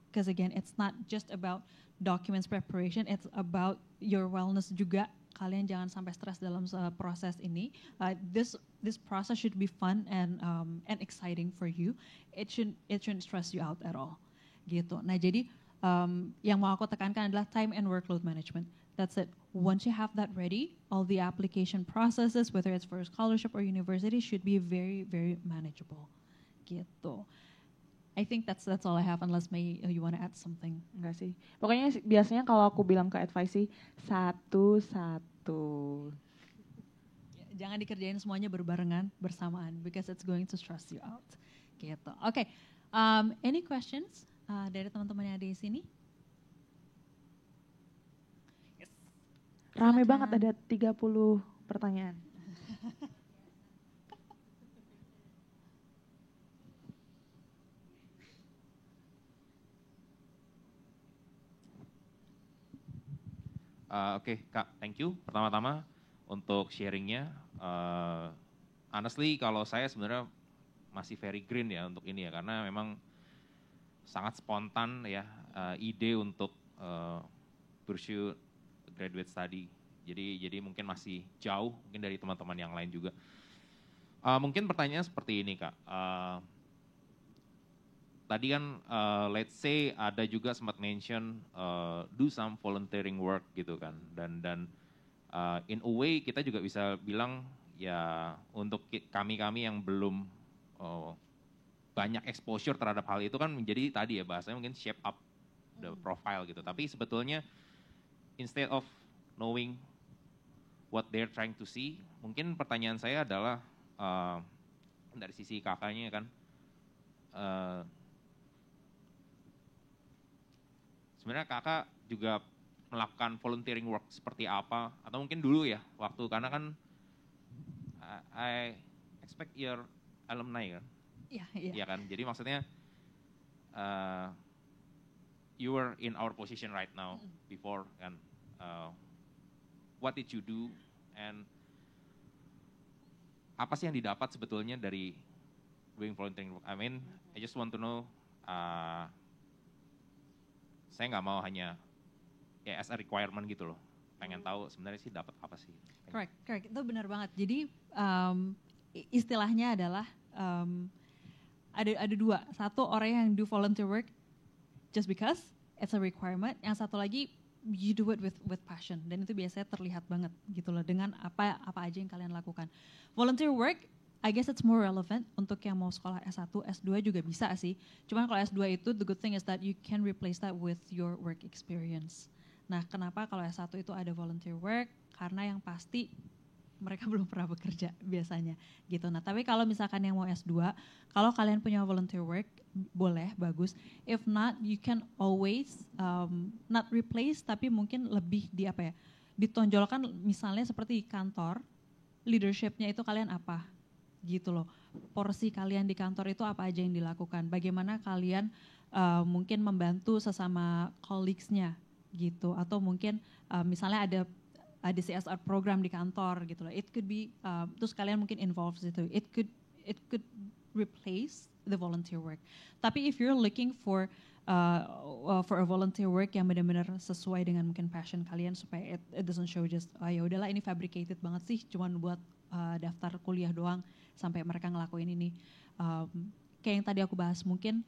Because again, it's not just about documents preparation, it's about your wellness juga. Kalian jangan sampai stres dalam proses ini. This process should be fun and exciting for you. It shouldn't stress you out at all. Gitu. Nah, jadi yang mau aku tekankan adalah time and workload management. That's it. Once you have that ready, all the application processes, whether it's for a scholarship or university, should be very, very manageable. Gitu. I think that's all I have, unless you want to add something. Enggak sih. Pokoknya biasanya kalau aku bilang ke advice sih, satu. Jangan dikerjain semuanya berbarengan, bersamaan, because it's going to stress you out. Gitu. Oke, any questions dari teman-teman yang ada di sini? Yes. Rame banget, ada 30 pertanyaan. Oke, Kak, thank you. Pertama-tama untuk sharingnya. Honestly, kalau saya sebenarnya masih very green ya untuk ini ya, karena memang sangat spontan ya ide untuk pursue graduate study. Jadi mungkin masih jauh mungkin dari teman-teman yang lain juga. Mungkin pertanyaannya seperti ini, Kak. Tadi kan let's say ada juga sempat mention do some volunteering work gitu kan, dan in a way kita juga bisa bilang ya untuk kami yang belum banyak exposure terhadap hal itu kan menjadi tadi ya bahasanya mungkin shape up the profile gitu. Tapi sebetulnya instead of knowing what they're trying to see, mungkin pertanyaan saya adalah dari sisi kakaknya kan. Sebenarnya kakak juga melakukan volunteering work seperti apa, atau mungkin dulu ya waktu, karena kan I expect your alumni kan, iya kan, jadi maksudnya you were in our position right now before kan, what did you do and apa sih yang didapat sebetulnya dari doing volunteering work? I mean, I just want to know. Saya nggak mau hanya ya as a requirement gitu loh, pengen tahu sebenarnya sih dapat apa sih. Correct, itu benar banget. Jadi istilahnya adalah ada dua, satu orang yang do volunteer work just because it's a requirement, yang satu lagi you do it with passion, dan itu biasanya terlihat banget gitu loh dengan apa aja yang kalian lakukan. Volunteer work I guess it's more relevant untuk yang mau sekolah S1, S2 juga bisa sih. Cuman kalau S2 itu the good thing is that you can replace that with your work experience. Nah, kenapa kalau S1 itu ada volunteer work? Karena yang pasti mereka belum pernah bekerja biasanya gitu. Nah, tapi kalau misalkan yang mau S2, kalau kalian punya volunteer work, boleh, bagus. If not, you can always not replace, tapi mungkin lebih ditonjolkan, misalnya seperti kantor, leadership-nya itu kalian apa? Gitu loh, porsi kalian di kantor itu apa aja yang dilakukan, bagaimana kalian mungkin membantu sesama colleagues-nya gitu, atau mungkin misalnya ada CSR program di kantor gitu loh, it could be terus kalian mungkin involved situ, it could replace the volunteer work. Tapi if you're looking for a volunteer work yang benar-benar sesuai dengan mungkin passion kalian, supaya it doesn't show just ya udahlah ini fabricated banget sih, cuman buat daftar kuliah doang sampai mereka ngelakuin ini. Kayak yang tadi aku bahas, mungkin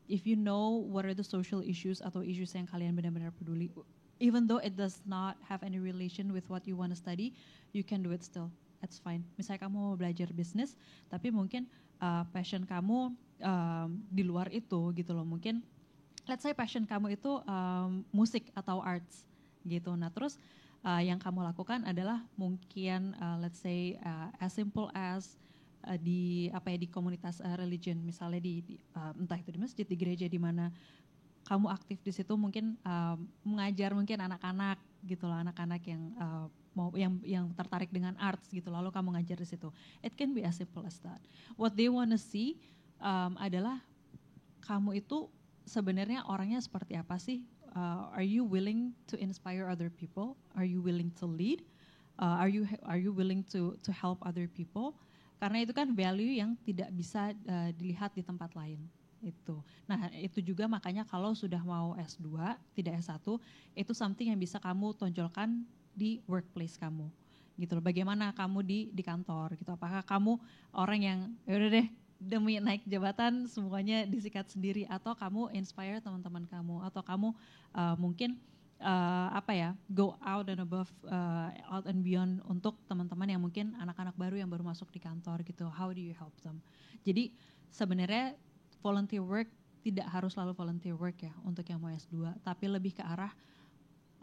if you know what are the social issues atau issues yang kalian benar-benar peduli, even though it does not have any relation with what you want to study, you can do it still. It's fine. Misalnya kamu mau belajar bisnis, tapi mungkin passion kamu di luar itu gitu loh. Mungkin let's say passion kamu itu musik atau arts gitu. Nah, terus yang kamu lakukan adalah mungkin let's say as simple as di komunitas religion, misalnya entah itu di masjid, di gereja, di mana kamu aktif di situ, mungkin mengajar mungkin anak-anak gitu loh, anak-anak yang tertarik dengan arts gitu, lalu kamu ngajar di situ. It can be as simple as that. What they wanna see adalah kamu itu sebenarnya orangnya seperti apa sih? Are you willing to inspire other people? Are you willing to lead? Are you willing to help other people? Karena itu kan value yang tidak bisa dilihat di tempat lain itu. Nah, itu juga makanya kalau sudah mau S2, tidak S1, itu something yang bisa kamu tonjolkan di workplace kamu. Gitu loh. Bagaimana kamu di kantor gitu. Apakah kamu orang yang yaudah deh, demi naik jabatan semuanya disikat sendiri, atau kamu inspire teman-teman kamu, atau kamu mungkin go out and above, out and beyond untuk teman-teman yang mungkin anak-anak baru yang baru masuk di kantor gitu. How do you help them? Jadi sebenarnya volunteer work tidak harus selalu volunteer work ya untuk yang mau S2, tapi lebih ke arah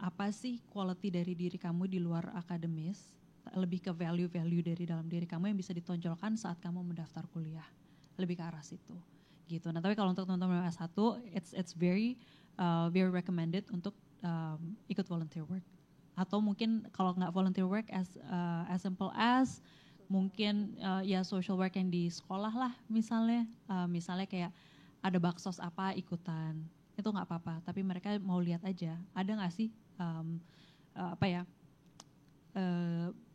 apa sih quality dari diri kamu di luar akademis, lebih ke value-value dari dalam diri kamu yang bisa ditonjolkan saat kamu mendaftar kuliah, lebih ke arah situ gitu. Nah tapi kalau untuk teman-teman S1 it's very recommended untuk ikut volunteer work, atau mungkin kalau nggak volunteer work as simple as mungkin ya social work yang di sekolah lah misalnya kayak ada baksos apa ikutan, itu nggak apa-apa, tapi mereka mau lihat aja ada nggak sih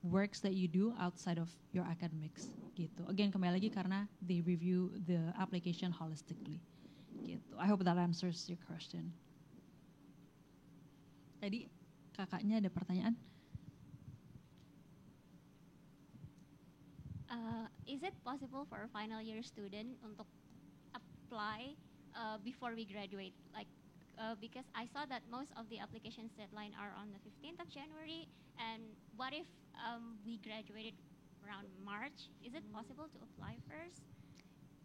works that you do outside of your academics gitu. Again kembali lagi karena they review the application holistically gitu. I hope that answers your question. Tadi kakaknya ada pertanyaan? Is it possible for a final year student untuk apply before we graduate? Like, because I saw that most of the applications deadline are on the 15th of January, and what if we graduated around March? Is it possible to apply first?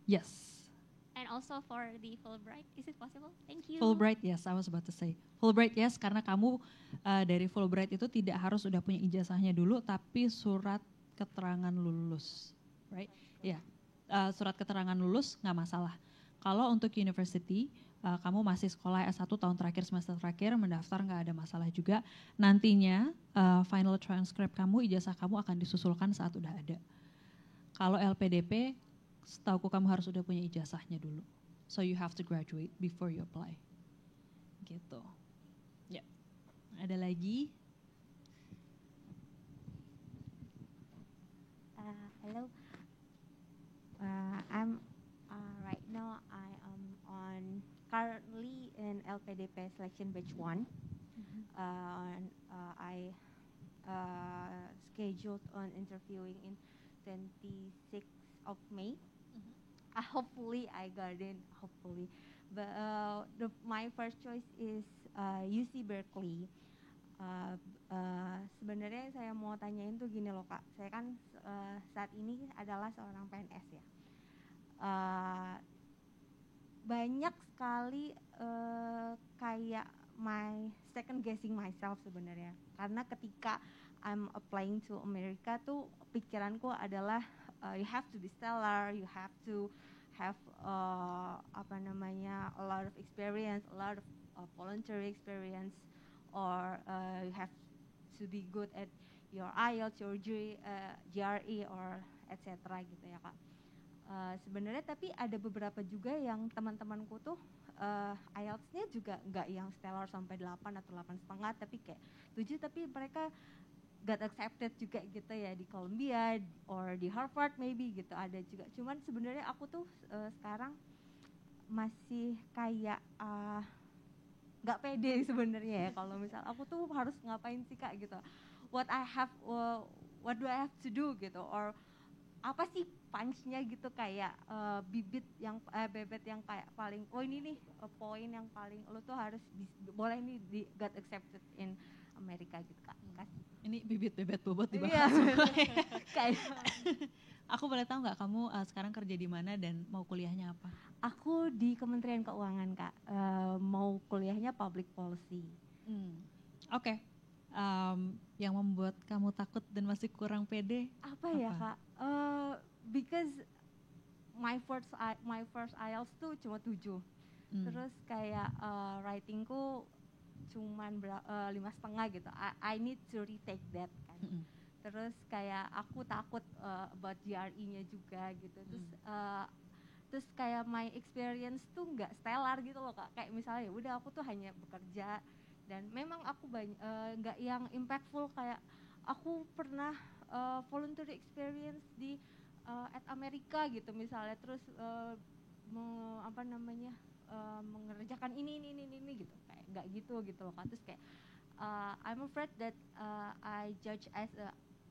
Yes. And also for the Fulbright, is it possible? Thank you. Fulbright, yes, I was about to say. Fulbright, yes, karena kamu dari Fulbright itu tidak harus udah punya ijazahnya dulu, tapi surat keterangan lulus, right? Ya, surat keterangan lulus nggak masalah. Kalau untuk university, kamu masih sekolah S1 tahun terakhir, semester terakhir, mendaftar nggak ada masalah juga. Nantinya final transcript kamu, ijazah kamu akan disusulkan saat udah ada. Kalau LPDP, setauku kamu harus udah punya ijazahnya dulu. So you have to graduate before you apply. Gitu. Ya. Ada lagi? Hello. I'm right now I am currently in LPDP selection batch 1. I scheduled on interviewing in 26th of May. Hopefully I got in, hopefully. But my first choice is UC Berkeley. Sebenarnya saya mau tanyain tuh gini loh Kak, saya kan saat ini adalah seorang PNS ya. Banyak sekali kayak my second guessing myself sebenarnya, karena ketika I'm applying to America tuh pikiranku adalah you have to be stellar, you have to have a lot of experience, a lot of voluntary experience, or you have to be good at your IELTS, your GRE, or etc. gitu ya Kak. Sebenarnya tapi ada beberapa juga yang teman-temanku tuh IELTS-nya juga nggak yang stellar sampai 8 atau 8,5, tapi kayak 7, tapi mereka got accepted juga gitu ya di Columbia or di Harvard maybe gitu, ada juga. Cuman sebenarnya aku tuh sekarang masih kayak nggak pede sebenarnya ya kalau misal aku tuh harus ngapain sih Kak gitu. What do I have to do gitu, or apa sih punch-nya gitu, kayak bebet yang kayak paling ini nih poin yang paling lo tuh harus boleh nih got accepted in Amerika gitu Kak. Kasih. Ini bibit-bibit bobot dibahas. Kayak aku boleh tahu nggak kamu sekarang kerja di mana dan mau kuliahnya apa? Aku di Kementerian Keuangan Kak, mau kuliahnya public policy. Oke. Yang membuat kamu takut dan masih kurang pede apa? Ya Kak? Because my first IELTS tuh cuma 7. Terus kayak writingku cuman 5,5 gitu. I need to retake that kan. Terus kayak aku takut about GRE-nya juga gitu. Terus kayak my experience tuh nggak stellar gitu loh Kak. Kayak misalnya ya udah aku tuh hanya bekerja, dan memang aku nggak yang impactful. Kayak aku pernah voluntary experience di at Amerika gitu misalnya, terus mengerjakan ini gitu, kayak nggak gitu loh Kak. Terus kayak I'm afraid that I judge as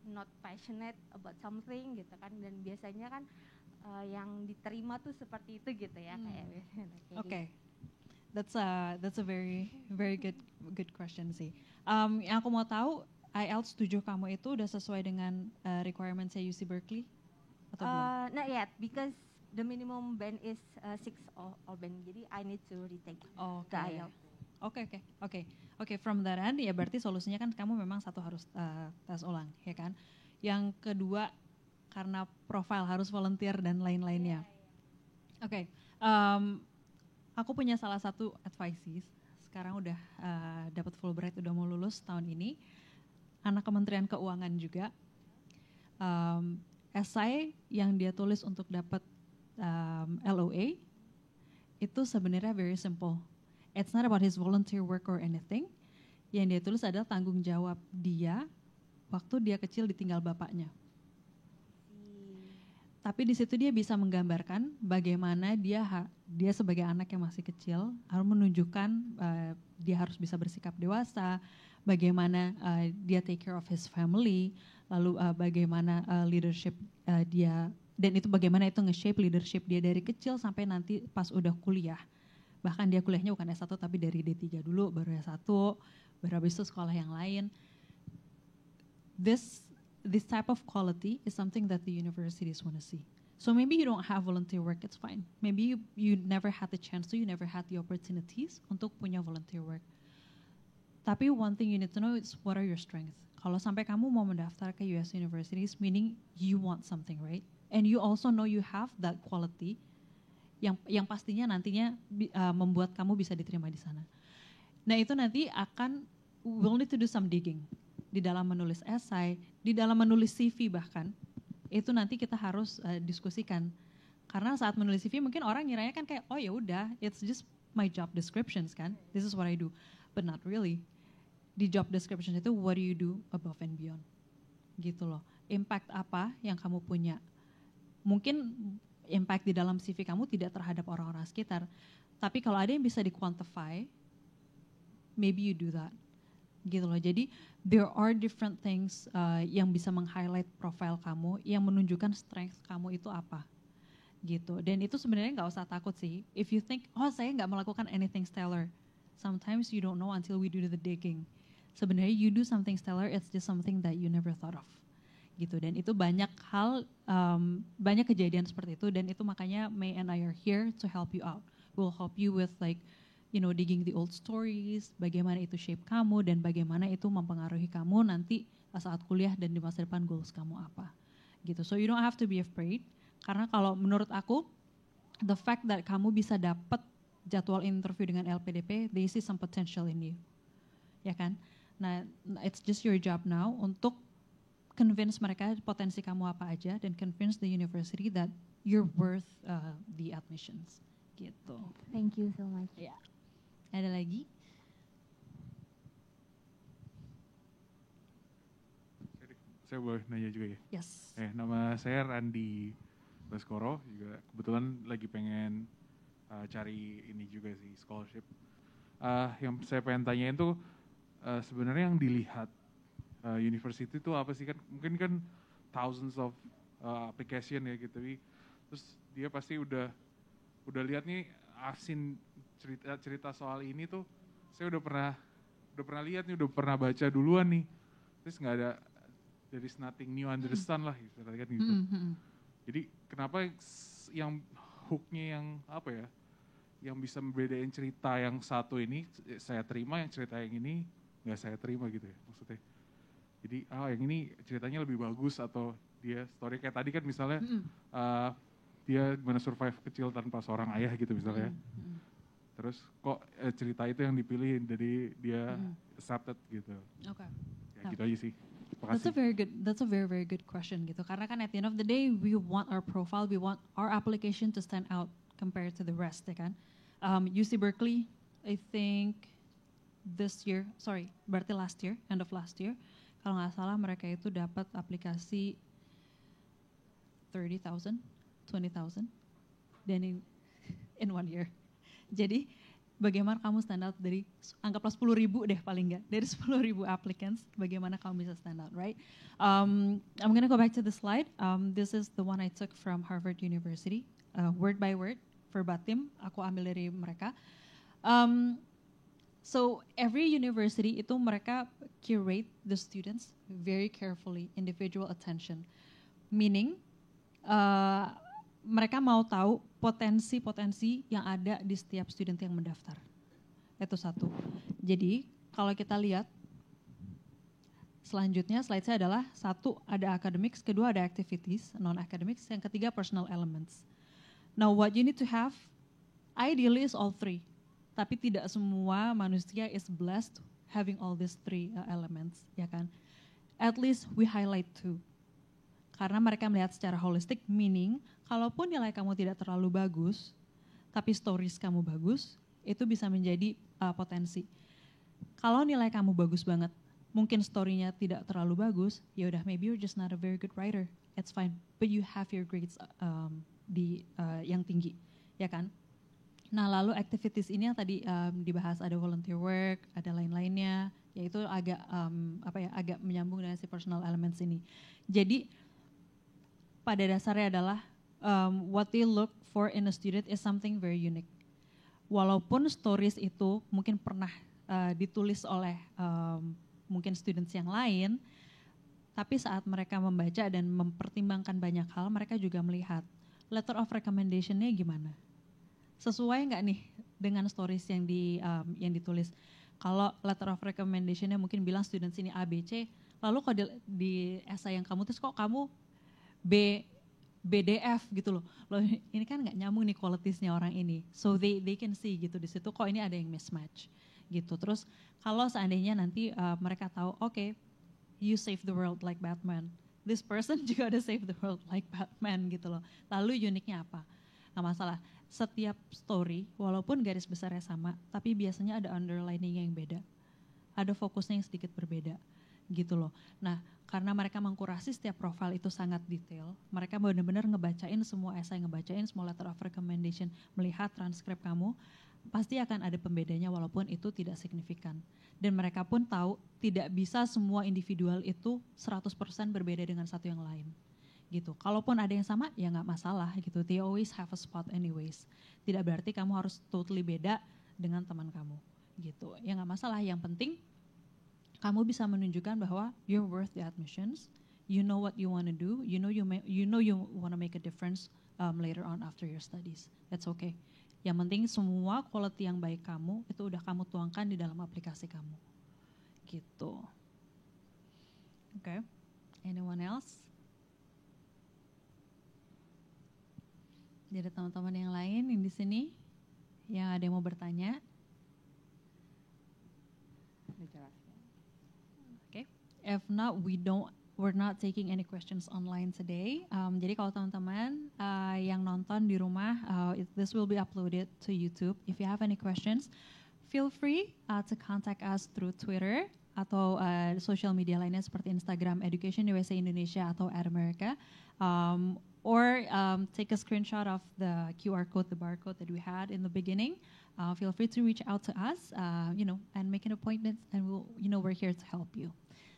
not passionate about something gitu kan, dan biasanya kan yang diterima tuh seperti itu gitu ya kayak. Oke. That's a very good question sih. Yang aku mau tahu, IELTS 7 kamu itu udah sesuai dengan requirement-nya UC Berkeley atau belum? Not yet, because the minimum band is 6 all band. Jadi I need to retake the IELTS. Oke. From that end, ya berarti solusinya kan kamu memang satu harus tes ulang, ya kan? Yang kedua, karena profile harus volunteer dan lain-lainnya. Oke. Aku punya salah satu advisees, sekarang udah dapat Fulbright, udah mau lulus tahun ini, anak Kementerian Keuangan juga. Essay yang dia tulis untuk dapat LOA itu sebenarnya very simple. It's not about his volunteer work or anything. Yang dia tulis adalah tanggung jawab dia waktu dia kecil ditinggal bapaknya. Tapi di situ dia bisa menggambarkan bagaimana dia sebagai anak yang masih kecil harus menunjukkan dia harus bisa bersikap dewasa, bagaimana dia take care of his family, lalu bagaimana leadership dia, dan itu bagaimana itu nge-shape leadership dia dari kecil sampai nanti pas udah kuliah. Bahkan dia kuliahnya bukan S1 tapi dari D3 dulu baru S1, baru habis itu sekolah yang lain. This type of quality is something that the universities want to see. So maybe you don't have volunteer work, it's fine. Maybe you never had the chance to, you never had the opportunities untuk punya volunteer work. Tapi one thing you need to know is what are your strengths. Kalau sampai kamu mau mendaftar ke US universities, meaning you want something, right? And you also know you have that quality yang pastinya nantinya membuat kamu bisa diterima di sana. Nah itu nanti we'll need to do some digging. Di dalam menulis esai, di dalam menulis CV bahkan, itu nanti kita harus diskusikan. Karena saat menulis CV mungkin orang ngiranya kan kayak, oh ya udah, it's just my job descriptions kan, this is what I do. But not really. Di job description itu, what do you do above and beyond? Gitu loh. Impact apa yang kamu punya? Mungkin impact di dalam CV kamu tidak terhadap orang-orang sekitar. Tapi kalau ada yang bisa di-quantify, maybe you do that. Gitu loh. Jadi there are different things yang bisa meng-highlight profile kamu, yang menunjukkan strength kamu itu apa. Gitu. Dan itu sebenarnya nggak usah takut sih. If you think, oh saya nggak melakukan anything stellar, sometimes you don't know until we do the digging. Sebenarnya you do something stellar, it's just something that you never thought of. Gitu. Dan itu banyak hal, banyak kejadian seperti itu. Dan itu makanya May and I are here to help you out. We'll help you with digging the old stories, bagaimana itu shape kamu dan bagaimana itu mempengaruhi kamu nanti saat kuliah dan di masa depan goals kamu apa. Gitu. So you don't have to be afraid. Karena kalau menurut aku, the fact that kamu bisa dapat jadwal interview dengan LPDP, they see some potential in you. Ya kan? Nah, it's just your job now untuk convince mereka potensi kamu apa aja dan convince the university that you're worth the admissions. Gitu. Thank you so much. Yeah. Ada lagi? Saya boleh nanya juga ya? Yes. Nama saya Randi Baskoro, juga kebetulan lagi pengen cari ini juga sih, scholarship. Yang saya pengen tanyain tuh sebenarnya yang dilihat university itu apa sih kan? Mungkin kan thousands of application ya gitu. Terus dia pasti udah lihat nih asin cerita soal ini tuh saya udah pernah lihat nih, udah pernah baca duluan nih. Terus nggak ada, there is nothing new under the sun lah gitu kan gitu. Jadi kenapa yang hooknya yang apa ya, yang bisa membedain cerita yang satu ini saya terima, yang cerita yang ini nggak saya terima gitu ya maksudnya. Jadi yang ini ceritanya lebih bagus, atau dia story kayak tadi kan misalnya dia gimana survive kecil tanpa seorang ayah gitu misalnya. Terus kok cerita itu yang dipilih dari dia accepted gitu. Oke. Ya gitu aja sih. That's a very good question gitu. Karena kan at the end of the day we want our profile, we want our application to stand out compared to the rest, ya kan. UC Berkeley, I think berarti end of last year, kalau nggak salah mereka itu dapat aplikasi 30,000, 20,000, dan in 1 year. Jadi bagaimana kamu stand out dari, anggaplah 10,000 deh paling nggak, dari 10,000 applicants, bagaimana kamu bisa stand out, right? I'm gonna go back to the slide. This is the one I took from Harvard University, word by word, verbatim, aku ambil dari mereka. So every university itu mereka curate the students very carefully, individual attention. Meaning mereka mau tahu potensi-potensi yang ada di setiap student yang mendaftar. Itu satu. Jadi kalau kita lihat selanjutnya slide saya adalah satu ada academics, kedua ada activities, non-academics, yang ketiga personal elements. Now what you need to have ideally is all three. Tapi tidak semua manusia is blessed having all these three elements, ya kan? At least we highlight two. Karena mereka melihat secara holistic, meaning kalaupun nilai kamu tidak terlalu bagus, tapi stories kamu bagus, itu bisa menjadi potensi. Kalau nilai kamu bagus banget, mungkin story-nya tidak terlalu bagus, ya udah maybe you're just not a very good writer. It's fine, but you have your grades yang tinggi, ya kan? Nah lalu activities ini yang tadi dibahas ada volunteer work, ada lain-lainnya, yaitu agak menyambung dengan si personal elements ini. Jadi pada dasarnya adalah what they look for in a student is something very unique. Walaupun stories itu mungkin pernah ditulis oleh mungkin students yang lain, tapi saat mereka membaca dan mempertimbangkan banyak hal, mereka juga melihat letter of recommendation-nya gimana. Sesuai nggak nih dengan stories yang ditulis. Kalau letter of recommendation-nya mungkin bilang students ini A, B, C, lalu kalau di essay yang kamu tulis kok kamu B, BDF gitu loh. Loh ini kan nggak nyambung nih qualities-nya orang ini. So they can see gitu di situ kok ini ada yang mismatch gitu. Terus kalau seandainya nanti mereka tahu okay, you save the world like Batman. This person juga ada save the world like Batman gitu loh. Lalu uniknya apa? Nggak masalah. Setiap story, walaupun garis besarnya sama, tapi biasanya ada underlining yang beda. Ada fokusnya yang sedikit berbeda, gitu loh. Nah, karena mereka mengkurasi setiap profil itu sangat detail, mereka benar-benar ngebacain semua essay, ngebacain semua letter of recommendation, melihat transkrip kamu, pasti akan ada pembedanya walaupun itu tidak signifikan. Dan mereka pun tahu tidak bisa semua individual itu 100% berbeda dengan satu yang lain. Gitu. Kalaupun ada yang sama ya nggak masalah gitu. They always have a spot anyways. Tidak berarti kamu harus totally beda dengan teman kamu gitu. Ya nggak masalah. Yang penting kamu bisa menunjukkan bahwa you're worth the admissions. You know what you want to do. You know you want to make a difference later on after your studies. That's okay. Yang penting semua quality yang baik kamu itu udah kamu tuangkan di dalam aplikasi kamu. Gitu. Okay. Anyone else? Jadi teman-teman yang lain yang di sini yang ada yang mau bertanya. Okay. If not, we're not taking any questions online today. Jadi kalau teman-teman yang nonton di rumah, this will be uploaded to YouTube. If you have any questions, feel free to contact us through Twitter atau social media lainnya seperti Instagram Education USA Indonesia atau @America. Or take a screenshot of the QR code, the barcode that we had in the beginning. Feel free to reach out to us, and make an appointment, and we're here to help you.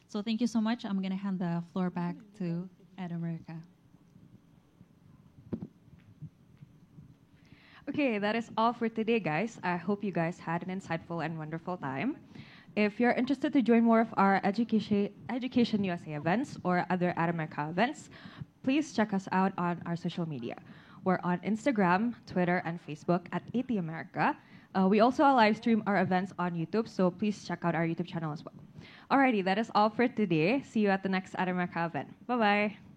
So thank you so much. I'm going to hand the floor back to @America. Okay, that is all for today, guys. I hope you guys had an insightful and wonderful time. If you're interested to join more of our Education USA events or other @America events, please check us out on our social media. We're on Instagram, Twitter, and Facebook @ATAmerica. We also live stream our events on YouTube, so please check out our YouTube channel as well. Alrighty, that is all for today. See you at the next @America event. Bye-bye.